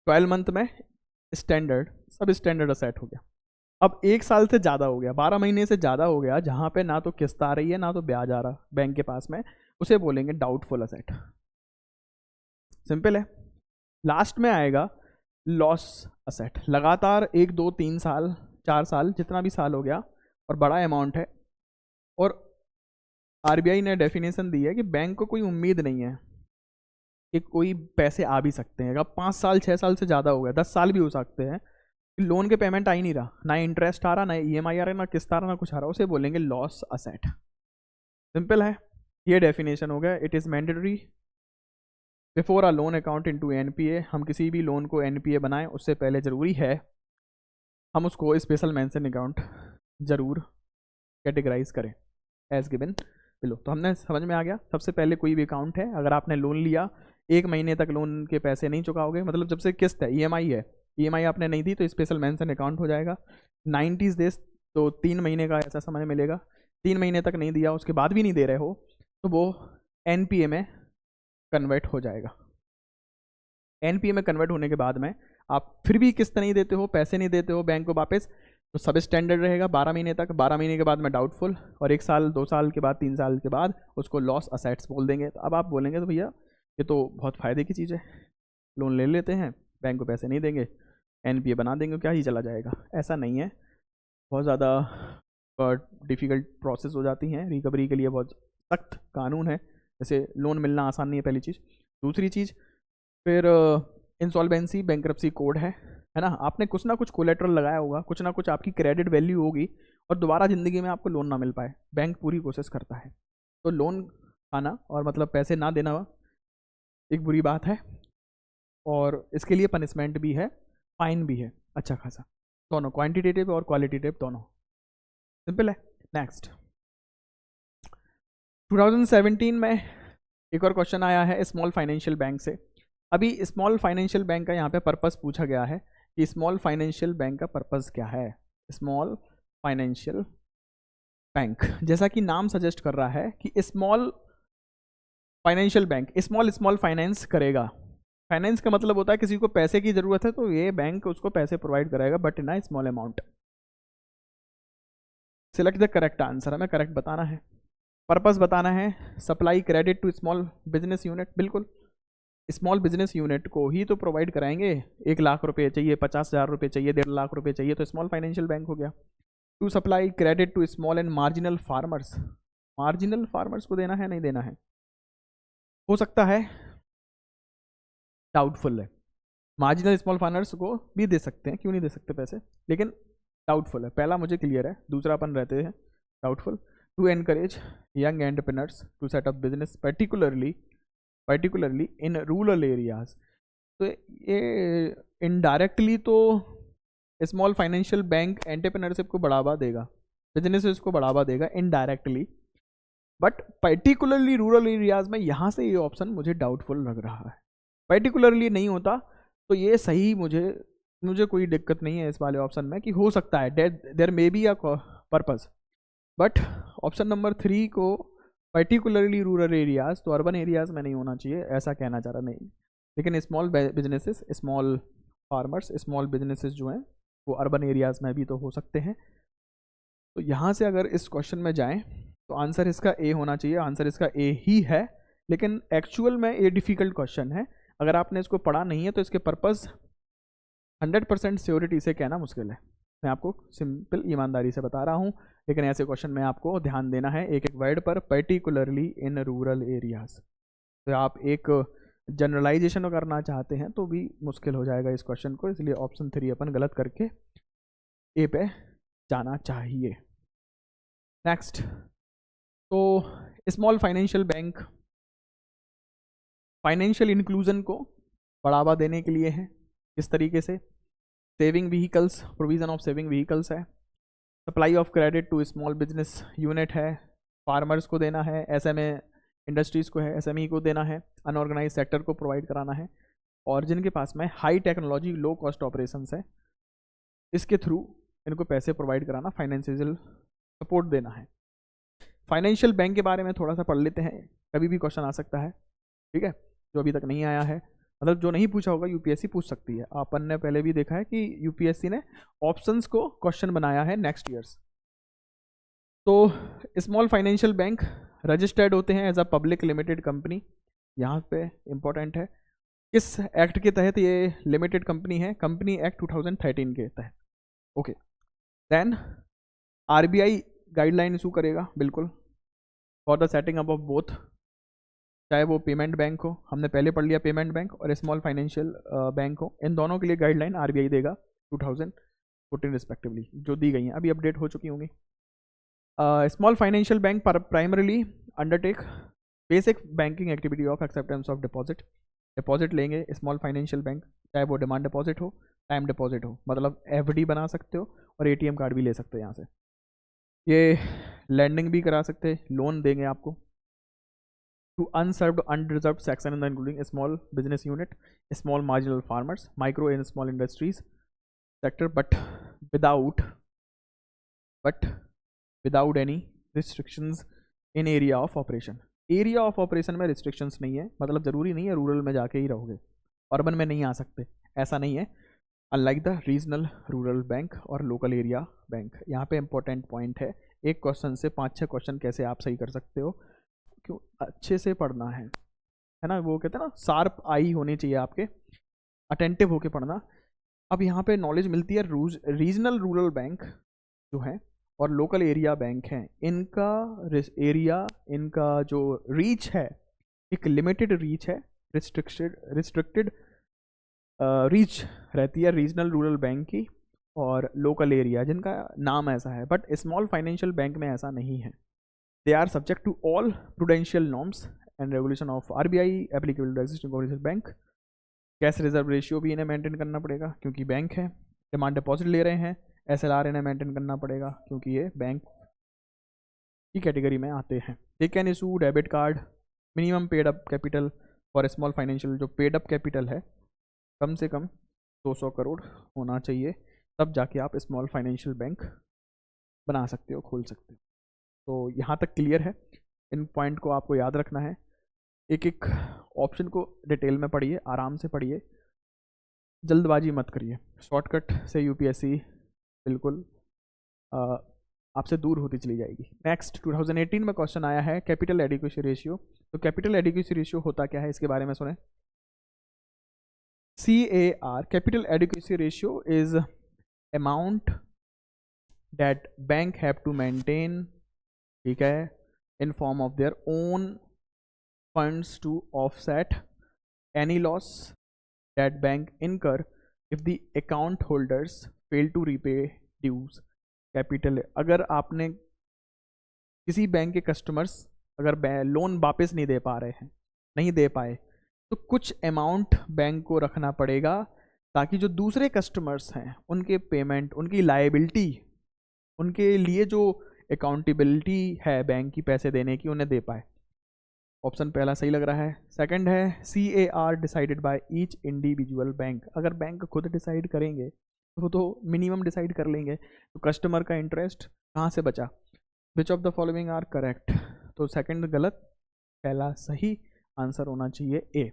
12 मंथ में स्टैंडर्ड सब स्टैंडर्ड असेट हो गया। अब एक साल से ज़्यादा हो गया, 12 महीने से ज़्यादा हो गया, जहाँ पे ना तो किस्त आ रही है ना तो ब्याज आ रहा बैंक के पास में, उसे बोलेंगे डाउटफुल असेट। सिंपल है। लास्ट में आएगा लॉस असेट, लगातार 1 2 3 साल 4 साल जितना भी साल हो गया और बड़ा अमाउंट है, और आरबीआई ने डेफिनेशन दी है कि बैंक को कोई उम्मीद नहीं है कि कोई पैसे आ भी सकते हैं। अगर 5 साल 6 साल से ज़्यादा हो गया, 10 साल भी हो सकते हैं, लोन के पेमेंट आ ही नहीं रहा, ना इंटरेस्ट आ रहा, ना ईएमआई आ रहा, ना किस्त आ रहा, ना कुछ आ रहा, उसे बोलेंगे लॉस असेट। सिंपल है, ये डेफिनेशन हो गया। It is mandatory before a loan account into NPA, हम किसी भी लोन को एनपीए बनाएं उससे पहले ज़रूरी है हम उसको स्पेशल मेंशन अकाउंट ज़रूर कैटेगराइज करें एज गिवन बिलो। तो हमने समझ में आ गया, सबसे पहले कोई भी अकाउंट है, अगर आपने लोन लिया 1 महीने तक लोन के पैसे नहीं चुकाओगे, मतलब जब से किस्त है, ईएमआई है, ईएमआई आपने नहीं दी तो स्पेशल मेंशन अकाउंट हो जाएगा। 90 डेज तो 3 महीने का ऐसा समय मिलेगा, 3 महीने तक नहीं दिया, उसके बाद भी नहीं दे रहे हो, तो वो एनपीए में कन्वर्ट हो जाएगा। एनपीए में कन्वर्ट होने के बाद में आप फिर भी किस्त नहीं देते हो, पैसे नहीं देते हो बैंक को वापस, तो सब स्टैंडर्ड रहेगा 12 महीने तक, 12 महीने के बाद में डाउटफुल, और 1 साल 2 साल के बाद 3 साल के बाद उसको लॉस असेट्स बोल देंगे। तो अब आप बोलेंगे तो भैया ये तो बहुत फ़ायदे की चीज़ है, लोन ले लेते हैं, बैंक को पैसे नहीं देंगे, एनपीए बना देंगे, क्या ही चला जाएगा। ऐसा नहीं है, बहुत ज़्यादा डिफ़िकल्ट प्रोसेस हो जाती हैं रिकवरी के लिए, बहुत सख्त कानून है, जैसे लोन मिलना आसान नहीं है, पहली चीज़। दूसरी चीज़ फिर इंसॉल्वेंसी बैंक्रप्सी कोड है ना, आपने कुछ ना कुछ कोलेट्रल लगाया होगा, कुछ ना कुछ आपकी क्रेडिट वैल्यू होगी, और दोबारा ज़िंदगी में आपको लोन ना मिल पाए, बैंक पूरी कोशिश करता है। तो लोन खाना और मतलब पैसे ना देना एक बुरी बात है, और इसके लिए पनिशमेंट भी है, फाइन भी है अच्छा खासा, दोनों क्वांटिटेटिव और क्वालिटेटिव दोनों। सिंपल है। नेक्स्ट 2017 में एक और क्वेश्चन आया है स्मॉल फाइनेंशियल बैंक से। अभी स्मॉल फाइनेंशियल बैंक का यहाँ पे पर्पस पूछा गया है कि स्मॉल फाइनेंशियल बैंक का पर्पस क्या है। स्मॉल फाइनेंशियल बैंक, जैसा कि नाम सजेस्ट कर रहा है कि small financial bank small finance करेगा। फाइनेंस का मतलब होता है किसी को पैसे की जरूरत है तो ये बैंक उसको पैसे प्रोवाइड कराएगा, but in a small amount. Select the correct answer, हमें करेक्ट बताना है, पर्पस बताना है। Supply credit to small business unit, बिल्कुल स्मॉल बिजनेस यूनिट को ही तो प्रोवाइड कराएंगे। 1 लाख रुपए चाहिए, 50,000 रुपए चाहिए, 1.5 लाख रुपए चाहिए, तो स्मॉल फाइनेंशियल बैंक हो गया। To supply credit to small and marginal farmers, marginal farmers को देना है नहीं देना है, हो सकता है डाउटफुल है। मार्जिनल स्मॉल फार्मर्स को भी दे सकते हैं, क्यों नहीं दे सकते पैसे, लेकिन डाउटफुल है। पहला मुझे क्लियर है, दूसरा अपन रहते हैं doubtful. To encourage young entrepreneurs to set up business particularly in rural areas, तो ये इनडायरेक्टली तो स्मॉल फाइनेंशियल बैंक एंटरप्रेन्योरशिप को बढ़ावा देगा, बिजनेसेस को बढ़ावा देगा indirectly, but particularly rural areas में यहाँ से ये ऑप्शन मुझे डाउटफुल लग रहा है। पर्टिकुलरली नहीं होता तो ये सही, मुझे कोई दिक्कत नहीं है इस वाले ऑप्शन में कि हो सकता है there may be a purpose, but option number 3 को पर्टिकुलरली रूरल एरियाज, तो अर्बन एरियाज में नहीं होना चाहिए, ऐसा कहना चाह रहा नहीं। लेकिन small businesses, small farmers, small businesses जो हैं वो अर्बन एरियाज में भी तो हो सकते हैं। तो यहाँ से अगर इस क्वेश्चन में जाएं तो आंसर इसका ए होना चाहिए, आंसर इसका ए ही है, लेकिन एक्चुअल में ये डिफ़िकल्ट क्वेश्चन है। अगर आपने इसको पढ़ा नहीं है तो इसके पर्पस 100% श्योरिटी से कहना मुश्किल है, मैं आपको सिंपल ईमानदारी से बता रहा हूँ। लेकिन ऐसे क्वेश्चन में आपको ध्यान देना है एक एक वर्ड पर, पर्टिकुलरली इन रूरल एरियाज। तो आप एक जनरलाइजेशन करना चाहते हैं तो भी मुश्किल हो जाएगा इस क्वेश्चन को, इसलिए ऑप्शन 3 अपन गलत करके ए पे जाना चाहिए। नेक्स्ट, तो small financial bank financial inclusion को बढ़ावा देने के लिए है। किस तरीके से? Saving vehicles, provision of saving vehicles है, supply of credit to small business unit है, फार्मर्स को देना है, एसएमए इंडस्ट्रीज़ को है, एसएमई को देना है, अनऑर्गेनाइज सेक्टर को प्रोवाइड कराना है, और जिनके पास में high technology low cost operations है इसके थ्रू इनको पैसे प्रोवाइड कराना, फाइनेंशियल सपोर्ट देना है। फाइनेंशियल बैंक के बारे में थोड़ा सा पढ़ लेते हैं, कभी भी क्वेश्चन आ सकता है, ठीक है, जो अभी तक नहीं आया है, मतलब जो नहीं पूछा होगा यूपीएससी पूछ सकती है। अपन ने पहले भी देखा है कि यूपीएससी ने ऑप्शंस को क्वेश्चन बनाया है नेक्स्ट ईयर्स। तो स्मॉल फाइनेंशियल बैंक रजिस्टर्ड होते हैं as a public limited company, यहाँ पे इंपॉर्टेंट है किस एक्ट के तहत ये लिमिटेड कंपनी है, कंपनी एक्ट 2013 के तहत। Okay, then RBI guideline issue करेगा बिल्कुल for the setting up of both, चाहे वो पेमेंट बैंक हो, हमने पहले पढ़ लिया पेमेंट बैंक, और स्मॉल फाइनेंशियल बैंक हो, इन दोनों के लिए गाइडलाइन आरबीआई देगा 2014 रिस्पेक्टिवली, जो दी गई हैं, अभी अपडेट हो चुकी होंगी। Small financial bank primarily undertake basic banking activity of acceptance of deposit, deposit लेंगे स्मॉल फाइनेंशियल बैंक, चाहे वो डिमांड डिपॉजिट हो, टाइम डिपॉजिट हो, मतलब एफडी बना सकते हो और एटीएम कार्ड भी ले सकते हो यहाँ से, ये लैंडिंग भी करा सकते हैं, लोन देंगे आपको to unserved unreserved section in the including small business unit, small marginal farmers, micro and small industries sector, but without any restrictions in area of operation. Area of operation में रिस्ट्रिक्शंस नहीं है, मतलब ज़रूरी नहीं है रूरल में जाके ही रहोगे, अर्बन में नहीं आ सकते, ऐसा नहीं है, unlike the regional rural bank और लोकल एरिया बैंक। यहाँ पे इंपॉर्टेंट पॉइंट है, एक क्वेश्चन से 5-6 क्वेश्चन कैसे आप सही कर सकते हो, क्यों अच्छे से पढ़ना है ना, वो कहते हैं ना शार्प आई होनी चाहिए आपके, अटेंटिव होके पढ़ना। अब यहाँ पे नॉलेज मिलती है रीजनल रूरल बैंक जो है और लोकल एरिया बैंक हैं, इनका एरिया, इनका जो रीच है एक लिमिटेड रीच है, रिस्ट्रिक्टेड रीच रहती है रीजनल रूरल बैंक की और लोकल एरिया जिनका नाम ऐसा है, बट स्मॉल फाइनेंशियल बैंक में ऐसा नहीं है। They are subject to all prudential norms and regulation of RBI applicable to existing commercial bank. Cash reserve ratio भी इन्हें मेंटेन करना पड़ेगा क्योंकि बैंक है, डिमांड डिपॉजिट ले रहे हैं, एसएलआर इन्हें मेंटेन करना पड़ेगा क्योंकि ये बैंक की कैटेगरी में आते हैं। They can issue debit card, minimum paid up capital for small financial, जो पेड अप कैपिटल है कम से कम 200 करोड़ होना चाहिए, तब जाके आप स्मॉल फाइनेंशियल बैंक बना सकते हो, खोल सकते हो। तो यहाँ तक क्लियर है, इन पॉइंट को आपको याद रखना है, एक एक ऑप्शन को डिटेल में पढ़िए, आराम से पढ़िए, जल्दबाजी मत करिए, शॉर्टकट से यूपीएससी बिल्कुल आपसे दूर होती चली जाएगी। नेक्स्ट 2018 में क्वेश्चन आया है कैपिटल एडिक्वेसी रेशियो। तो कैपिटल एडिक्वेसी रेशियो होता क्या है इसके बारे में सुने। CAR, capital adequacy ratio is amount that bank have to maintain, ठीक है, in form of their own funds to offset any loss that bank incur if the account holders fail to repay dues. Capital, अगर आपने किसी बैंक के कस्टमर्स अगर लोन वापस नहीं दे पा रहे हैं, नहीं दे पाए, तो कुछ अमाउंट बैंक को रखना पड़ेगा ताकि जो दूसरे कस्टमर्स हैं उनके पेमेंट, उनकी लायबिलिटी, उनके लिए जो अकाउंटेबिलिटी है बैंक की पैसे देने की, उन्हें दे पाए। ऑप्शन पहला सही लग रहा है। सेकंड है CAR decided by each individual bank. अगर बैंक खुद डिसाइड करेंगे तो मिनिमम डिसाइड कर लेंगे, तो कस्टमर का इंटरेस्ट कहाँ से बचा। Which of the following are correct, तो सेकंड गलत, पहला सही, आंसर होना चाहिए ए।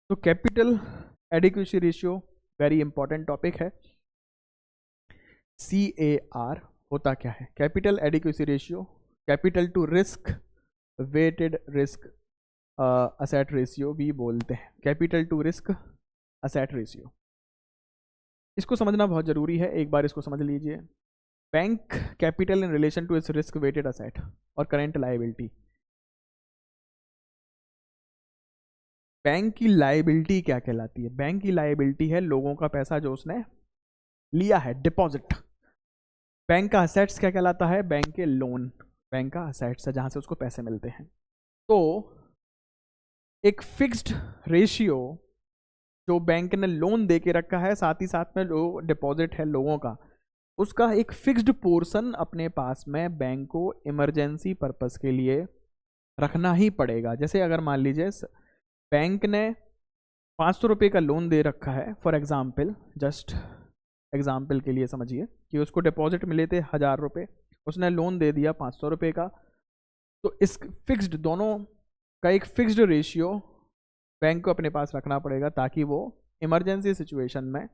तो capital adequacy ratio very important topic है। CAR होता क्या है, capital adequacy ratio, capital to risk weighted risk asset ratio भी बोलते हैं, capital to risk asset ratio. इसको समझना बहुत जरूरी है, एक बार इसको समझ लीजिए। Bank capital in relation to its risk weighted asset और करेंट लायबिलिटी। बैंक की लायबिलिटी क्या कहलाती है? बैंक की लायबिलिटी है लोगों का पैसा जो उसने लिया है, डिपॉजिट। बैंक का असेट्स क्या कहलाता है? बैंक के लोन, बैंक का असेट्स है जहां से उसको पैसे मिलते हैं। तो एक फिक्स्ड रेशियो जो बैंक ने लोन दे के रखा है, साथ ही साथ में जो डिपॉजिट है लोगों का, उसका एक फिक्स्ड पोर्शन अपने पास में बैंक को इमरजेंसी पर्पस के लिए रखना ही पड़ेगा। जैसे अगर मान लीजिए बैंक ने 500 रुपये का लोन दे रखा है फॉर एग्जाम्पल, जस्ट एग्जाम्पल के लिए समझिए कि उसको डिपॉजिट मिले थे 1000 रुपये, उसने लोन दे दिया 500 रुपये का। तो इस फिक्स्ड, दोनों का एक फिक्स्ड रेशियो बैंक को अपने पास रखना पड़ेगा ताकि वो इमरजेंसी सिचुएशन में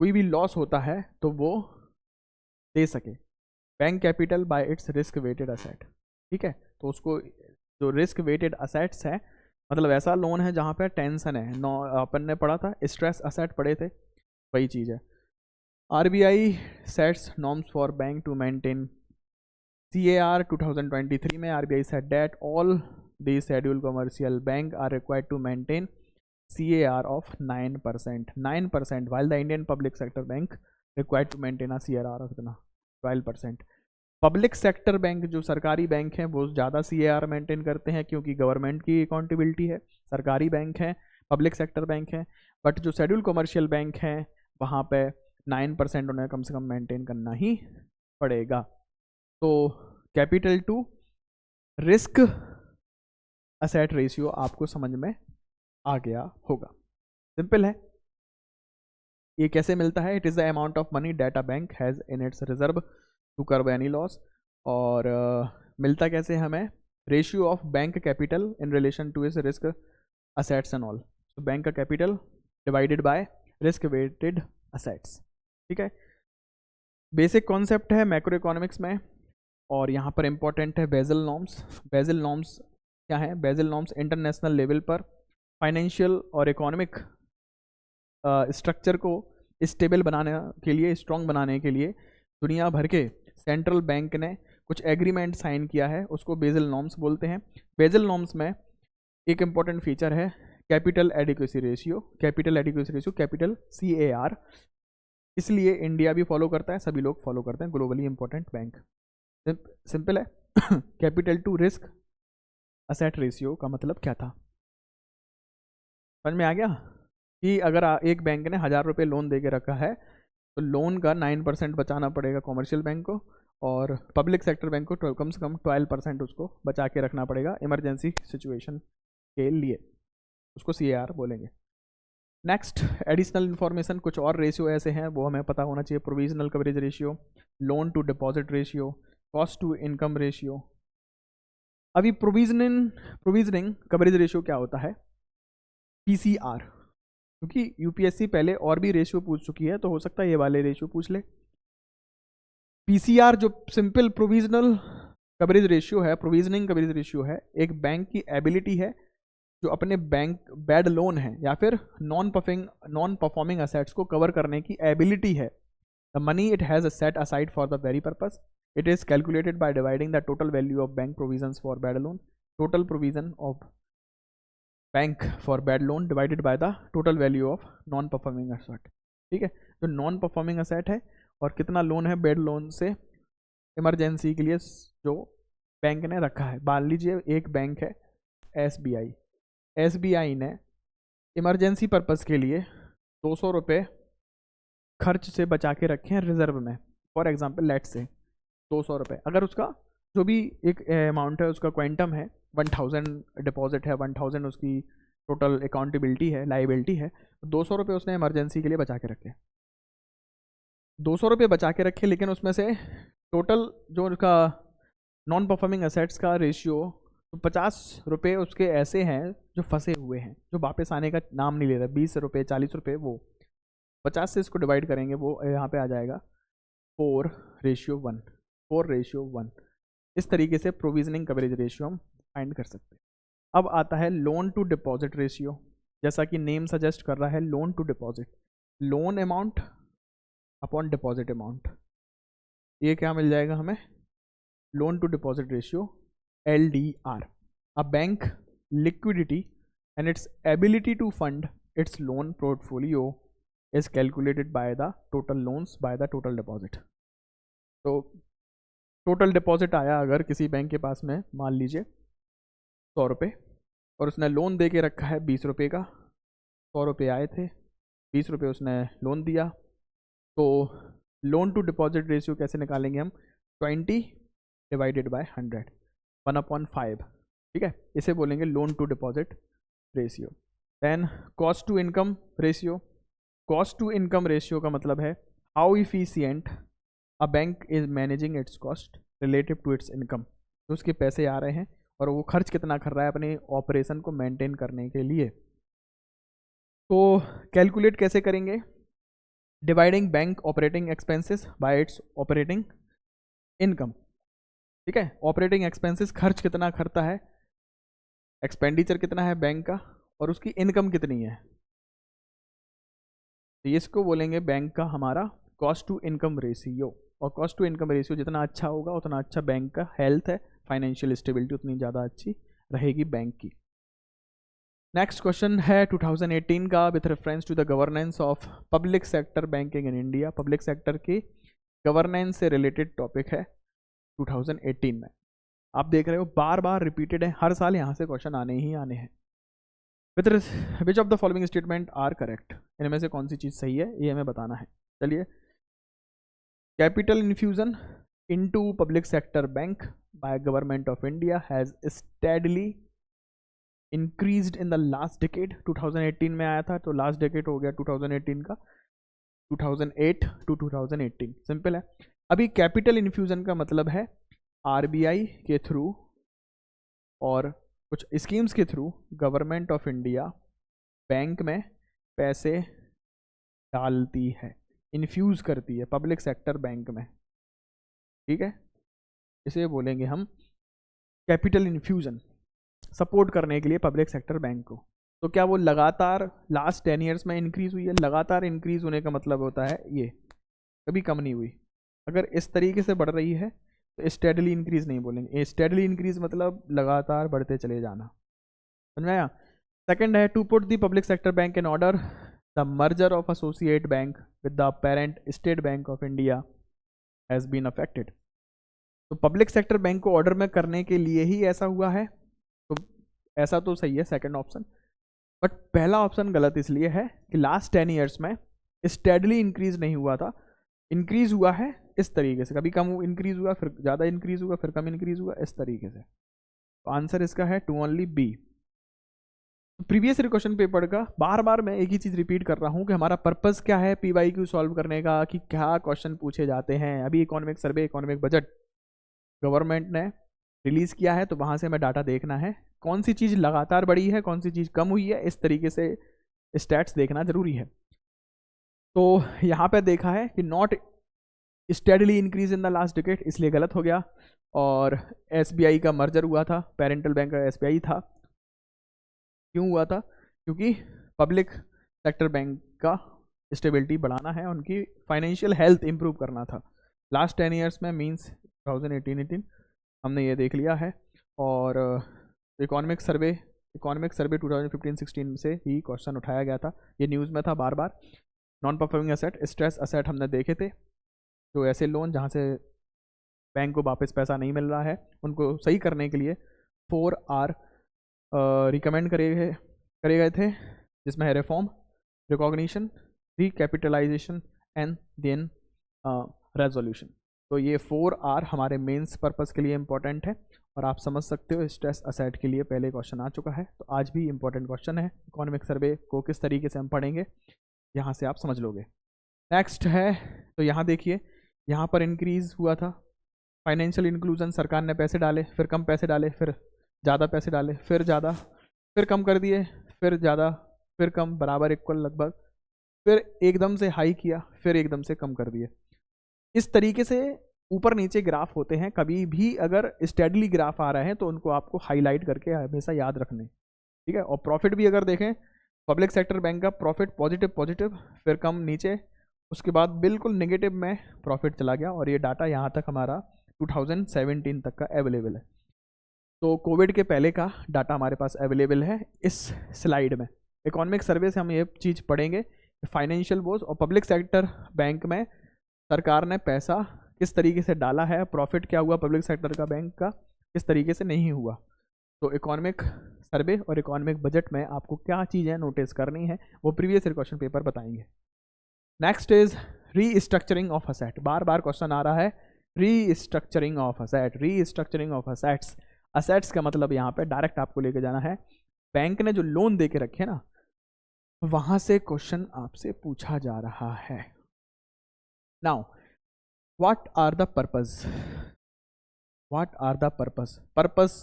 कोई भी लॉस होता है तो वो दे सके। Bank capital by its risk weighted asset, ठीक है। तो उसको जो रिस्क वेटेड असेट्स है, मतलब ऐसा लोन है जहाँ पे टेंशन है, अपन ने पढ़ा था स्ट्रेस असेट पढ़े थे, वही चीज़ है। RBI sets norms for bank to maintain CAR 2023 में RBI set that all the schedule commercial bank are required to maintain CAR of 9%, while the Indian public sector bank required to maintain a CAR of 12%। Public sector bank जो सरकारी बैंक हैं वो ज़्यादा CAR मेंटेन करते हैं क्योंकि गवर्नमेंट की अकाउंटेबिलिटी है। सरकारी बैंक हैं, पब्लिक सेक्टर बैंक हैं, बट जो शेड्यूल कमर्शियल बैंक हैं वहाँ पे 9% उन्हें कम से कम मेंटेन करना ही पड़ेगा। तो capital to risk asset ratio आपको समझ में आ गया होगा। सिंपल है। ये कैसे मिलता है? It is the amount of money that a bank has in its reserve to cover any loss. और मिलता कैसे हमें? Ratio of bank capital in relation to its risk assets and all. तो बैंक का capital divided by risk weighted assets, ठीक है। बेसिक कॉन्सेप्ट है मैक्रो इकोनॉमिक्स में, और यहाँ पर इंपॉर्टेंट है बेजल नॉर्म्स। बेजल नॉर्म्स क्या है? बेजल नॉर्म्स इंटरनेशनल लेवल पर फाइनेंशियल और इकोनॉमिक स्ट्रक्चर को स्टेबल बनाने के लिए, स्ट्रॉन्ग बनाने के लिए दुनिया भर के सेंट्रल बैंक ने कुछ एग्रीमेंट साइन किया है, उसको बेजल नॉर्म्स बोलते हैं। बेजल नॉर्म्स में एक इम्पॉर्टेंट फीचर है capital adequacy ratio, capital adequacy ratio, capital CAR। इसलिए इंडिया भी फॉलो करता है, सभी लोग फॉलो करते हैं, ग्लोबली इंपॉर्टेंट बैंक। सिंपल है। Capital to risk asset ratio का मतलब क्या था, समझ में आ गया? कि अगर एक बैंक ने 1000 रुपये लोन दे के रखा है तो लोन का 9% बचाना पड़ेगा कॉमर्शियल बैंक को, और पब्लिक सेक्टर बैंक को कम से कम 12% उसको बचा के रखना पड़ेगा इमरजेंसी सिचुएशन के लिए, उसको CAR बोलेंगे। नेक्स्ट एडिशनल इन्फॉर्मेशन, कुछ और रेशियो ऐसे हैं वो हमें पता होना चाहिए। Provisional coverage ratio, loan to deposit ratio, cost to income ratio. अभी प्रोविजनिंग कवरेज रेशियो क्या होता है? PCR, क्योंकि यूपीएससी पहले और भी रेशियो पूछ चुकी है तो हो सकता है ये वाले रेशियो पूछ ले। PCR जो सिंपल प्रोविजनल कवरेज रेशियो है, प्रोविजनिंग कवरेज रेशियो है, एक बैंक की एबिलिटी है जो अपने बैंक बैड लोन है या फिर नॉन परफॉर्मिंग असेट्स को कवर करने की एबिलिटी है। The money it has set aside for the very purpose, it is calculated by dividing the total value of bank provisions for bad loan, total provision of bank for bad loan divided by the total value of non performing asset, ठीक है। जो नॉन परफॉर्मिंग असेट है और कितना लोन है बैड लोन से इमरजेंसी के लिए जो बैंक ने रखा है। मान लीजिए एक बैंक है SBI ने इमरजेंसी पर्पस के लिए 200 रुपये खर्च से बचा के रखे हैं रिजर्व में, फॉर एग्जांपल लेट से 200 रुपये। अगर उसका जो भी एक अमाउंट है उसका क्वांटम है 1000 डिपॉजिट है, 1000 उसकी टोटल अकाउंटेबिलिटी है, लाइबिलिटी है, 200 रुपये उसने इमरजेंसी के लिए बचा के रखे। 200 रुपये बचा के रखे, लेकिन उसमें से टोटल जो उसका नॉन परफॉर्मिंग असेट्स का रेशियो तो 50 रुपये उसके ऐसे हैं जो फंसे हुए हैं, जो वापस आने का नाम नहीं ले रहा। 20 रुपये 40 रुपये, वो 50 से इसको डिवाइड करेंगे, वो यहाँ पे आ जाएगा 4:1, 4:1। इस तरीके से प्रोविजनिंग कवरेज रेशियो हम फाइंड कर सकते हैं। अब आता है लोन टू डिपॉजिट रेशियो। जैसा कि नेम सजेस्ट कर रहा है, loan to deposit, loan amount upon deposit amount, ये क्या मिल जाएगा हमें? Loan to deposit ratio LDR। A bank liquidity and its ability to fund its loan portfolio is calculated by the total loans by the total deposit. तो टोटल डिपॉजिट आया अगर किसी बैंक के पास में मान लीजिए 100 रुपये, और उसने लोन दे के रखा है 20 रुपये का, 100 रुपये आए थे, 20 रुपये उसने लोन दिया, तो लोन टू डिपॉजिट रेशियो कैसे निकालेंगे हम? 20 डिवाइडेड बाय 100, 1/5, ठीक है, इसे बोलेंगे loan to deposit ratio. Then cost to income ratio. Cost to income ratio का मतलब है how efficient a bank is managing its cost relative to its income. तो उसके पैसे आ रहे हैं और वो खर्च कितना कर रहा है अपने ऑपरेशन को मेंटेन करने के लिए। तो कैलकुलेट कैसे करेंगे? Dividing bank operating expenses bye it's operating income, ठीक है। ऑपरेटिंग एक्सपेंसेस खर्च कितना करता है, एक्सपेंडिचर कितना है बैंक का, और उसकी इनकम कितनी है, तो इसको बोलेंगे बैंक का हमारा कॉस्ट टू इनकम रेशियो। और कॉस्ट टू इनकम रेशियो जितना अच्छा होगा उतना अच्छा बैंक का हेल्थ है, फाइनेंशियल स्टेबिलिटी उतनी ज़्यादा अच्छी रहेगी बैंक की। नेक्स्ट क्वेश्चन है 2018 का, with reference to the governance of public sector banking in India. Public sector की गवर्नेंस से रिलेटेड टॉपिक है 2018 में। आप देख रहे हो बार बार रिपीटेड है, हर साल यहाँ से क्वेश्चन आने ही आने हैं। Which of the following statement are correct, इनमें से कौन सी चीज़ सही है ये हमें बताना है। चलिए, capital infusion into public sector bank by government of India has steadily increased in the last decade. 2018 में आया था, तो लास्ट डिकेड हो गया 2018 का, 2008 टू 2018। सिंपल है। अभी कैपिटल इन्फ्यूजन का मतलब है आरबीआई के थ्रू और कुछ स्कीम्स के through government of India bank में पैसे डालती है, इन्फ्यूज करती है पब्लिक सेक्टर बैंक में, ठीक है। इसे बोलेंगे हम कैपिटल इन्फ्यूजन, सपोर्ट करने के लिए पब्लिक सेक्टर बैंक को। तो क्या वो लगातार लास्ट 10 ईयर्स में इंक्रीज हुई है? लगातार इंक्रीज होने का मतलब होता है ये कभी कम नहीं हुई। अगर इस तरीके से बढ़ रही है तो स्टेडली इंक्रीज नहीं बोलेंगे, स्टेडली इंक्रीज मतलब लगातार बढ़ते चले जाना, समझ में आया। सेकंड है to put the public sector bank in order the merger of associate bank with the parent State Bank of India has been affected. तो पब्लिक सेक्टर बैंक को ऑर्डर में करने के लिए ही ऐसा हुआ है, तो ऐसा तो सही है सेकंड ऑप्शन, बट पहला ऑप्शन गलत इसलिए है कि लास्ट 10 ईयर्स में स्टेडली इंक्रीज नहीं हुआ था, इंक्रीज हुआ है इस तरीके से, कभी कम इंक्रीज हुआ फिर ज़्यादा इंक्रीज हुआ फिर कम इंक्रीज हुआ, इस तरीके से। तो आंसर इसका है two only B. Previous question paper का बार बार मैं एक ही चीज़ रिपीट कर रहा हूँ कि हमारा पर्पस क्या है PYQ सॉल्व करने का, कि क्या क्वेश्चन पूछे जाते हैं। अभी economic survey, economic budget government ने रिलीज़ किया है, तो वहाँ से हमें डाटा देखना है कौन सी चीज़ लगातार बढ़ी है, कौन सी चीज़ कम हुई है, इस तरीके से स्टैट्स देखना जरूरी है। तो यहाँ पे देखा है कि not steadily increase in the last decade, इसलिए गलत हो गया। और SBI का मर्जर हुआ था, पेरेंटल बैंक का SBI था। क्यों हुआ था? क्योंकि पब्लिक सेक्टर बैंक का स्टेबिलिटी बढ़ाना है, उनकी फाइनेंशियल हेल्थ इंप्रूव करना था। लास्ट 10 ईयर्स में मींस 2018 हमने ये देख लिया है। और इकोनॉमिक सर्वे 2015-16 से ही क्वेश्चन उठाया गया था, ये न्यूज़ में था बार बार। Non performing asset, stress asset हमने देखे थे, जो ऐसे लोन जहाँ से बैंक को वापस पैसा नहीं मिल रहा है, उनको सही करने के लिए 4R रिकमेंड करे गए थे, जिसमें है reform, recognition, recapitalisation and then resolution. तो ये 4R हमारे मेंस पर्पस के लिए इंपॉर्टेंट है, और आप समझ सकते हो स्ट्रेस असेट के लिए पहले क्वेश्चन आ चुका है, तो आज भी इंपॉर्टेंट क्वेश्चन है। इकोनॉमिक सर्वे को किस तरीके से हम पढ़ेंगे यहाँ से आप समझ लोगे। नेक्स्ट है, तो यहाँ देखिए, यहाँ पर इंक्रीज हुआ था फाइनेंशियल इंक्लूजन, सरकार ने पैसे डाले, फिर कम पैसे डाले, फिर ज़्यादा पैसे डाले, फिर ज़्यादा, फिर कम कर दिए, फिर ज़्यादा, फिर कम, बराबर इक्वल लगभग, फिर एकदम से हाई किया, फिर एकदम से कम कर दिए। इस तरीके से ऊपर नीचे ग्राफ होते हैं। कभी भी अगर स्टेडली ग्राफ आ रहे हैं तो उनको आपको हाईलाइट करके हमेशा याद रखने, ठीक है। और प्रॉफिट भी अगर देखें, पब्लिक सेक्टर बैंक का प्रॉफिट पॉजिटिव, फिर कम नीचे, उसके बाद बिल्कुल नेगेटिव में प्रॉफिट चला गया। और ये डाटा यहाँ तक हमारा 2017 तक का अवेलेबल है। तो कोविड के पहले का डाटा हमारे पास अवेलेबल है इस स्लाइड में। इकोनॉमिक सर्वे से हम ये चीज़ पढ़ेंगे, फाइनेंशियल वोज और पब्लिक सेक्टर बैंक में सरकार ने पैसा किस तरीके से डाला है, प्रॉफिट क्या हुआ पब्लिक सेक्टर का बैंक का, किस तरीके से नहीं हुआ। तो इकोनॉमिक सर्वे और इकोनॉमिक बजट में आपको क्या चीज़ें नोटिस करनी है वो प्रीवियस ईयर क्वेश्चन पेपर बताएंगे। Next is restructuring of asset. बार बार क्वेश्चन आ रहा है restructuring of asset, restructuring of assets. Assets का मतलब यहाँ पे डायरेक्ट आपको लेके जाना है बैंक ने जो लोन दे के रखे ना, वहां से क्वेश्चन आपसे पूछा जा रहा है। Now what are the purpose, what are the purpose, purpose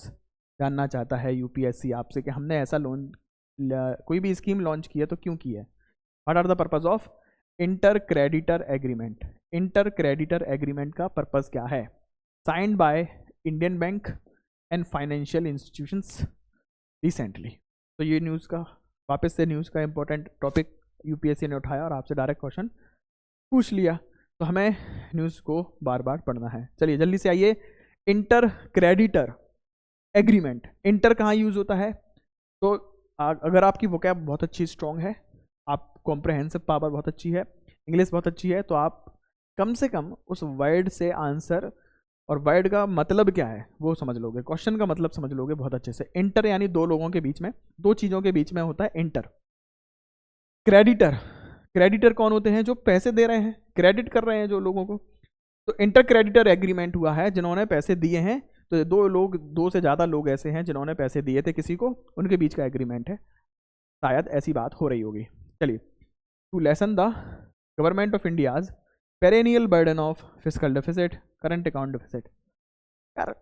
जानना चाहता है यूपीएससी आपसे कि हमने ऐसा लोन कोई भी स्कीम लॉन्च की है तो क्यों की है। What are the purpose of inter creditor agreement. Inter creditor agreement का पर्पस क्या है? Signed by Indian bank and financial institutions recently. तो ये न्यूज़ का वापस से न्यूज़ का इंपॉर्टेंट टॉपिक यूपीएससी ने उठाया और आपसे डायरेक्ट क्वेश्चन पूछ लिया, तो हमें न्यूज़ को बार बार पढ़ना है। चलिए जल्दी से आइए। इंटर क्रेडिटर एग्रीमेंट, इंटर कहाँ यूज होता है? तो अगर आपकी वोकैब बहुत अच्छी स्ट्रॉन्ग है, आप कॉम्प्रहेंसिव पावर बहुत अच्छी है, इंग्लिश बहुत अच्छी है, तो आप कम से कम उस वर्ड से आंसर और वर्ड का मतलब क्या है वो समझ लोगे, क्वेश्चन का मतलब समझ लोगे बहुत अच्छे से। इंटर यानी दो लोगों के बीच में, दो चीज़ों के बीच में होता है इंटर। क्रेडिटर, क्रेडिटर कौन होते हैं? जो पैसे दे रहे हैं, क्रेडिट कर रहे हैं जो लोगों को। तो इंटर क्रेडिटर एग्रीमेंट हुआ है जिन्होंने पैसे दिए हैं, तो दो लोग, दो से ज़्यादा लोग ऐसे हैं जिन्होंने पैसे दिए थे किसी को, उनके बीच का एग्रीमेंट है, शायद ऐसी बात हो रही होगी। चलिए, to lessen the government of India's perennial burden of fiscal deficit, current account deficit. यार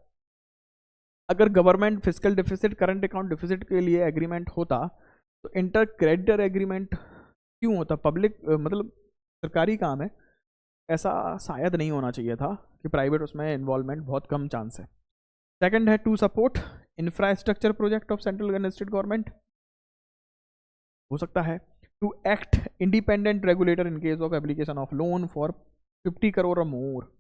अगर government fiscal deficit, current account deficit के लिए एग्रीमेंट होता तो इंटर क्रेडिटर एग्रीमेंट क्यों होता? पब्लिक मतलब सरकारी काम है, ऐसा शायद नहीं होना चाहिए था कि प्राइवेट उसमें इन्वॉल्वमेंट बहुत कम चांस है। सेकंड है to support infrastructure project of central and state government, हो सकता है। To act independent regulator in case of application of loan for 50 crore और मोर,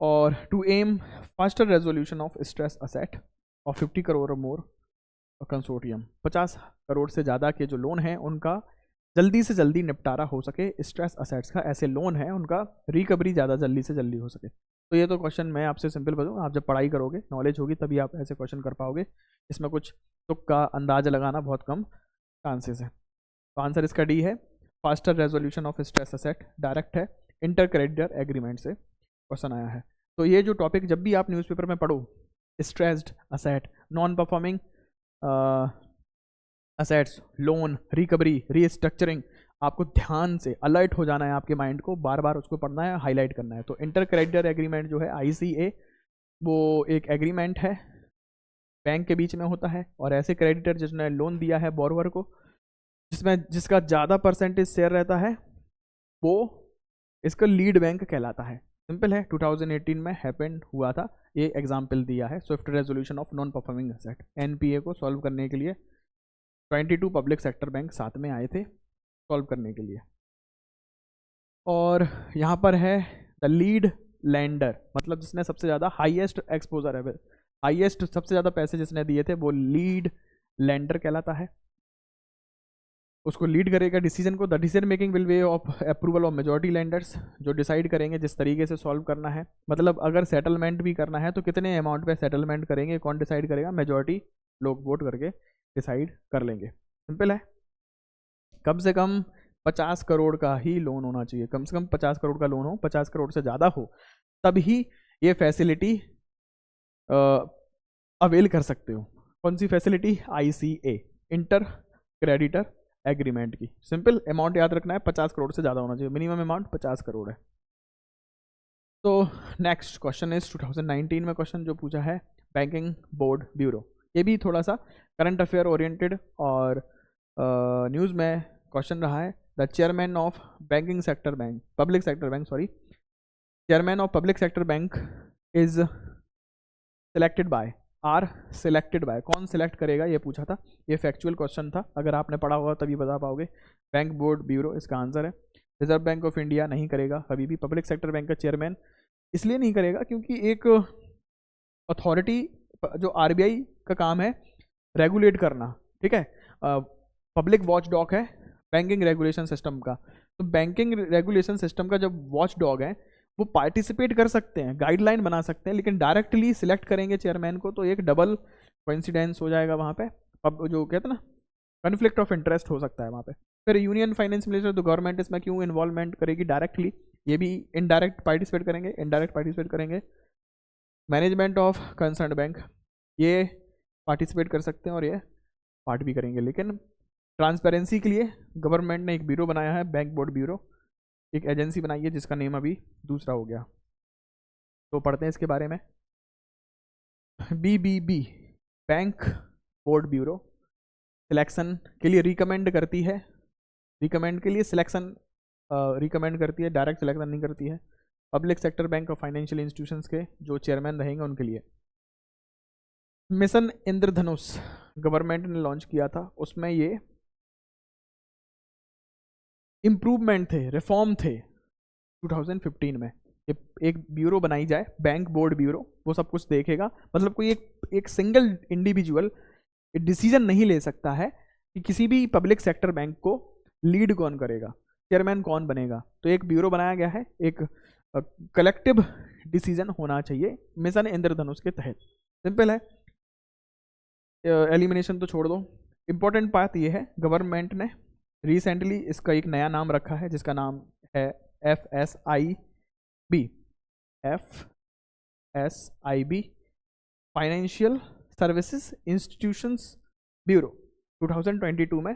और to aim faster resolution of stress asset of 50 crore और मोर कंसोर्टियम। 50 करोड़ से ज़्यादा के जो लोन हैं उनका जल्दी से जल्दी निपटारा हो सके, स्ट्रेस असेट्स का ऐसे लोन है उनका रिकवरी ज़्यादा जल्दी से जल्दी हो सके। तो ये तो क्वेश्चन मैं आपसे सिंपल बताऊँ, आप जब पढ़ाई करोगे, नॉलेज होगी, तभी आप ऐसे क्वेश्चन कर पाओगे। इसमें कुछ तुक्का अंदाज़ा लगाना बहुत कम चांसेस है। तो आंसर इसका डी है, faster resolution of stress asset, direct है, इंटर क्रेडिटर एग्रीमेंट से क्वेश्चन आया है। तो ये जो टॉपिक जब भी आप न्यूज़पेपर में पढ़ो, stressed asset, non performing assets, loan, recovery, restructuring, आपको ध्यान से अलर्ट हो जाना है, आपके माइंड को बार बार उसको पढ़ना है, हाईलाइट करना है। तो इंटर क्रेडिटर एग्रीमेंट जो है ICA, वो एक एग्रीमेंट है बैंक के बीच में होता है, और ऐसे क्रेडिटर जिसने लोन दिया है बोरोवर को, जिसका ज़्यादा परसेंटेज शेयर रहता है, वो इसका लीड बैंक कहलाता है। सिंपल है, 2018 में हैपन हुआ था, ये एग्जाम्पल दिया है। Swift resolution of non performing asset, NPA को सॉल्व करने के लिए 22 पब्लिक सेक्टर बैंक साथ में आए थे सॉल्व करने के लिए। और यहाँ पर है द लीड लैंडर, मतलब जिसने सबसे ज़्यादा हाईएस्ट एक्सपोजर है, हाईएस्ट सबसे ज़्यादा पैसे जिसने दिए थे, वो लीड लैंडर कहलाता है। उसको लीड करेगा डिसीजन को, the decision making will way of approval of majority landers, जो डिसाइड करेंगे जिस तरीके से सॉल्व करना है। मतलब अगर सेटलमेंट भी करना है तो कितने अमाउंट पे सेटलमेंट करेंगे, कौन डिसाइड करेगा? मेजॉरिटी लोग वोट करके डिसाइड कर लेंगे। सिंपल है, कम से कम 50 करोड़ का ही लोन होना चाहिए, कम से कम 50 करोड़ का लोन हो, 50 करोड़ से ज़्यादा हो तभी ये फैसिलिटी अवेल कर सकते हो। कौन सी facility? ICA, inter creditor agreement की। सिंपल, अमाउंट याद रखना है, 50 करोड़ से ज़्यादा होना चाहिए, मिनिमम अमाउंट 50 करोड़ है। तो नेक्स्ट क्वेश्चन इज 2019 में क्वेश्चन जो पूछा है बैंकिंग बोर्ड ब्यूरो, ये भी थोड़ा सा करंट अफेयर ओरिएंटेड और न्यूज़ में क्वेश्चन रहा है। The chairman of banking sector bank, public sector bank, sorry, chairman of public sector bank is selected by, are selected by, कौन सिलेक्ट करेगा ये पूछा था। ये फैक्चुअल क्वेश्चन था, अगर आपने पढ़ा होगा तभी बता पाओगे। बैंक बोर्ड ब्यूरो इसका आंसर है। रिजर्व बैंक ऑफ इंडिया नहीं करेगा कभी भी। पब्लिक सेक्टर बैंक का चेयरमैन इसलिए नहीं करेगा क्योंकि एक अथॉरिटी जो आरबीआई का काम है रेगुलेट करना, ठीक है, पब्लिक वॉच डॉग है बैंकिंग रेगुलेशन सिस्टम का। तो बैंकिंग रेगुलेशन सिस्टम का जब वॉच डॉग है वो पार्टिसिपेट कर सकते हैं, गाइडलाइन बना सकते हैं, लेकिन डायरेक्टली सिलेक्ट करेंगे चेयरमैन को तो एक डबल कोइंसिडेंस हो जाएगा वहाँ पे, अब जो कहते हैं ना कन्फ्लिक्ट ऑफ इंटरेस्ट हो सकता है वहाँ पे। फिर यूनियन फाइनेंस मिनिस्टर तो गवर्नमेंट इसमें क्यों इन्वॉल्वमेंट करेगी डायरेक्टली, ये भी इनडायरेक्ट पार्टिसिपेट करेंगे, इनडायरेक्ट पार्टिसिपेट करेंगे। मैनेजमेंट ऑफ कंसर्न बैंक ये पार्टिसिपेट कर सकते हैं और ये पार्ट भी करेंगे, लेकिन ट्रांसपेरेंसी के लिए गवर्नमेंट ने एक ब्यूरो बनाया है, बैंक बोर्ड ब्यूरो, एक एजेंसी बनाई है जिसका नेम अभी दूसरा हो गया। तो पढ़ते हैं इसके बारे में। BBB bank board bureau selection के लिए रिकमेंड करती है, रिकमेंड के लिए सिलेक्शन रिकमेंड करती है, डायरेक्ट सिलेक्शन नहीं करती है। पब्लिक सेक्टर बैंक और फाइनेंशियल इंस्टीट्यूशंस के जो चेयरमैन रहेंगे उनके लिए। मिशन इंद्रधनुष गवर्नमेंट ने लॉन्च किया था, उसमें ये इम्प्रूवमेंट थे, रिफॉर्म थे 2015 में। एक ब्यूरो बनाई जाए बैंक बोर्ड ब्यूरो, वो सब कुछ देखेगा, मतलब कोई एक सिंगल इंडिविजुअल डिसीजन नहीं ले सकता है कि किसी भी पब्लिक सेक्टर बैंक को लीड कौन करेगा, चेयरमैन कौन बनेगा। तो एक ब्यूरो बनाया गया है, एक कलेक्टिव डिसीजन होना चाहिए मिशन इंद्रधनुष के तहत। सिंपल है, एलिमिनेशन तो छोड़ दो। इंपॉर्टेंट बात ये है गवर्नमेंट ने रिसेंटली इसका एक नया नाम रखा है जिसका नाम है FSIB, FSIB financial services institutions bureau. 2022 में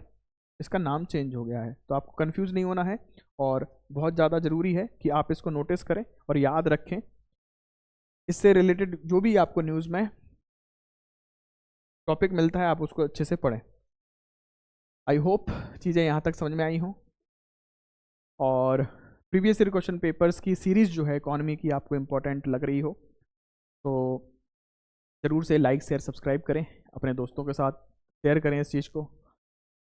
इसका नाम चेंज हो गया है, तो आपको कंफ्यूज नहीं होना है और बहुत ज़्यादा ज़रूरी है कि आप इसको नोटिस करें और याद रखें। इससे रिलेटेड जो भी आपको न्यूज़ में टॉपिक मिलता है आप उसको अच्छे से पढ़ें। आई होप चीज़ें यहाँ तक समझ में आई हों और प्रीवियस ईयर क्वेश्चन पेपर्स की सीरीज़ जो है इकोनॉमी की आपको इम्पोर्टेंट लग रही हो तो ज़रूर से लाइक शेयर सब्सक्राइब करें, अपने दोस्तों के साथ शेयर करें इस चीज़ को।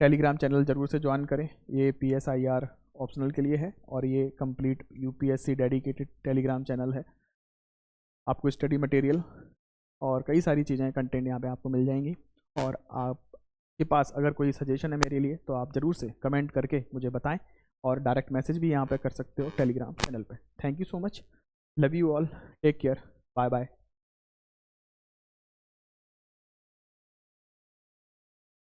टेलीग्राम चैनल ज़रूर से ज्वाइन करें, ये PSIR ऑप्शनल के लिए है और ये complete UPSC dedicated Telegram channel है। आपको स्टडी मटेरियल और कई सारी चीज़ें कंटेंट यहाँ पे आपको मिल जाएंगी। और आपके पास अगर कोई सजेशन है मेरे लिए तो आप ज़रूर से कमेंट करके मुझे बताएं और डायरेक्ट मैसेज भी यहाँ पे कर सकते हो टेलीग्राम चैनल पे। Thank you so much, love you all, take care, bye bye.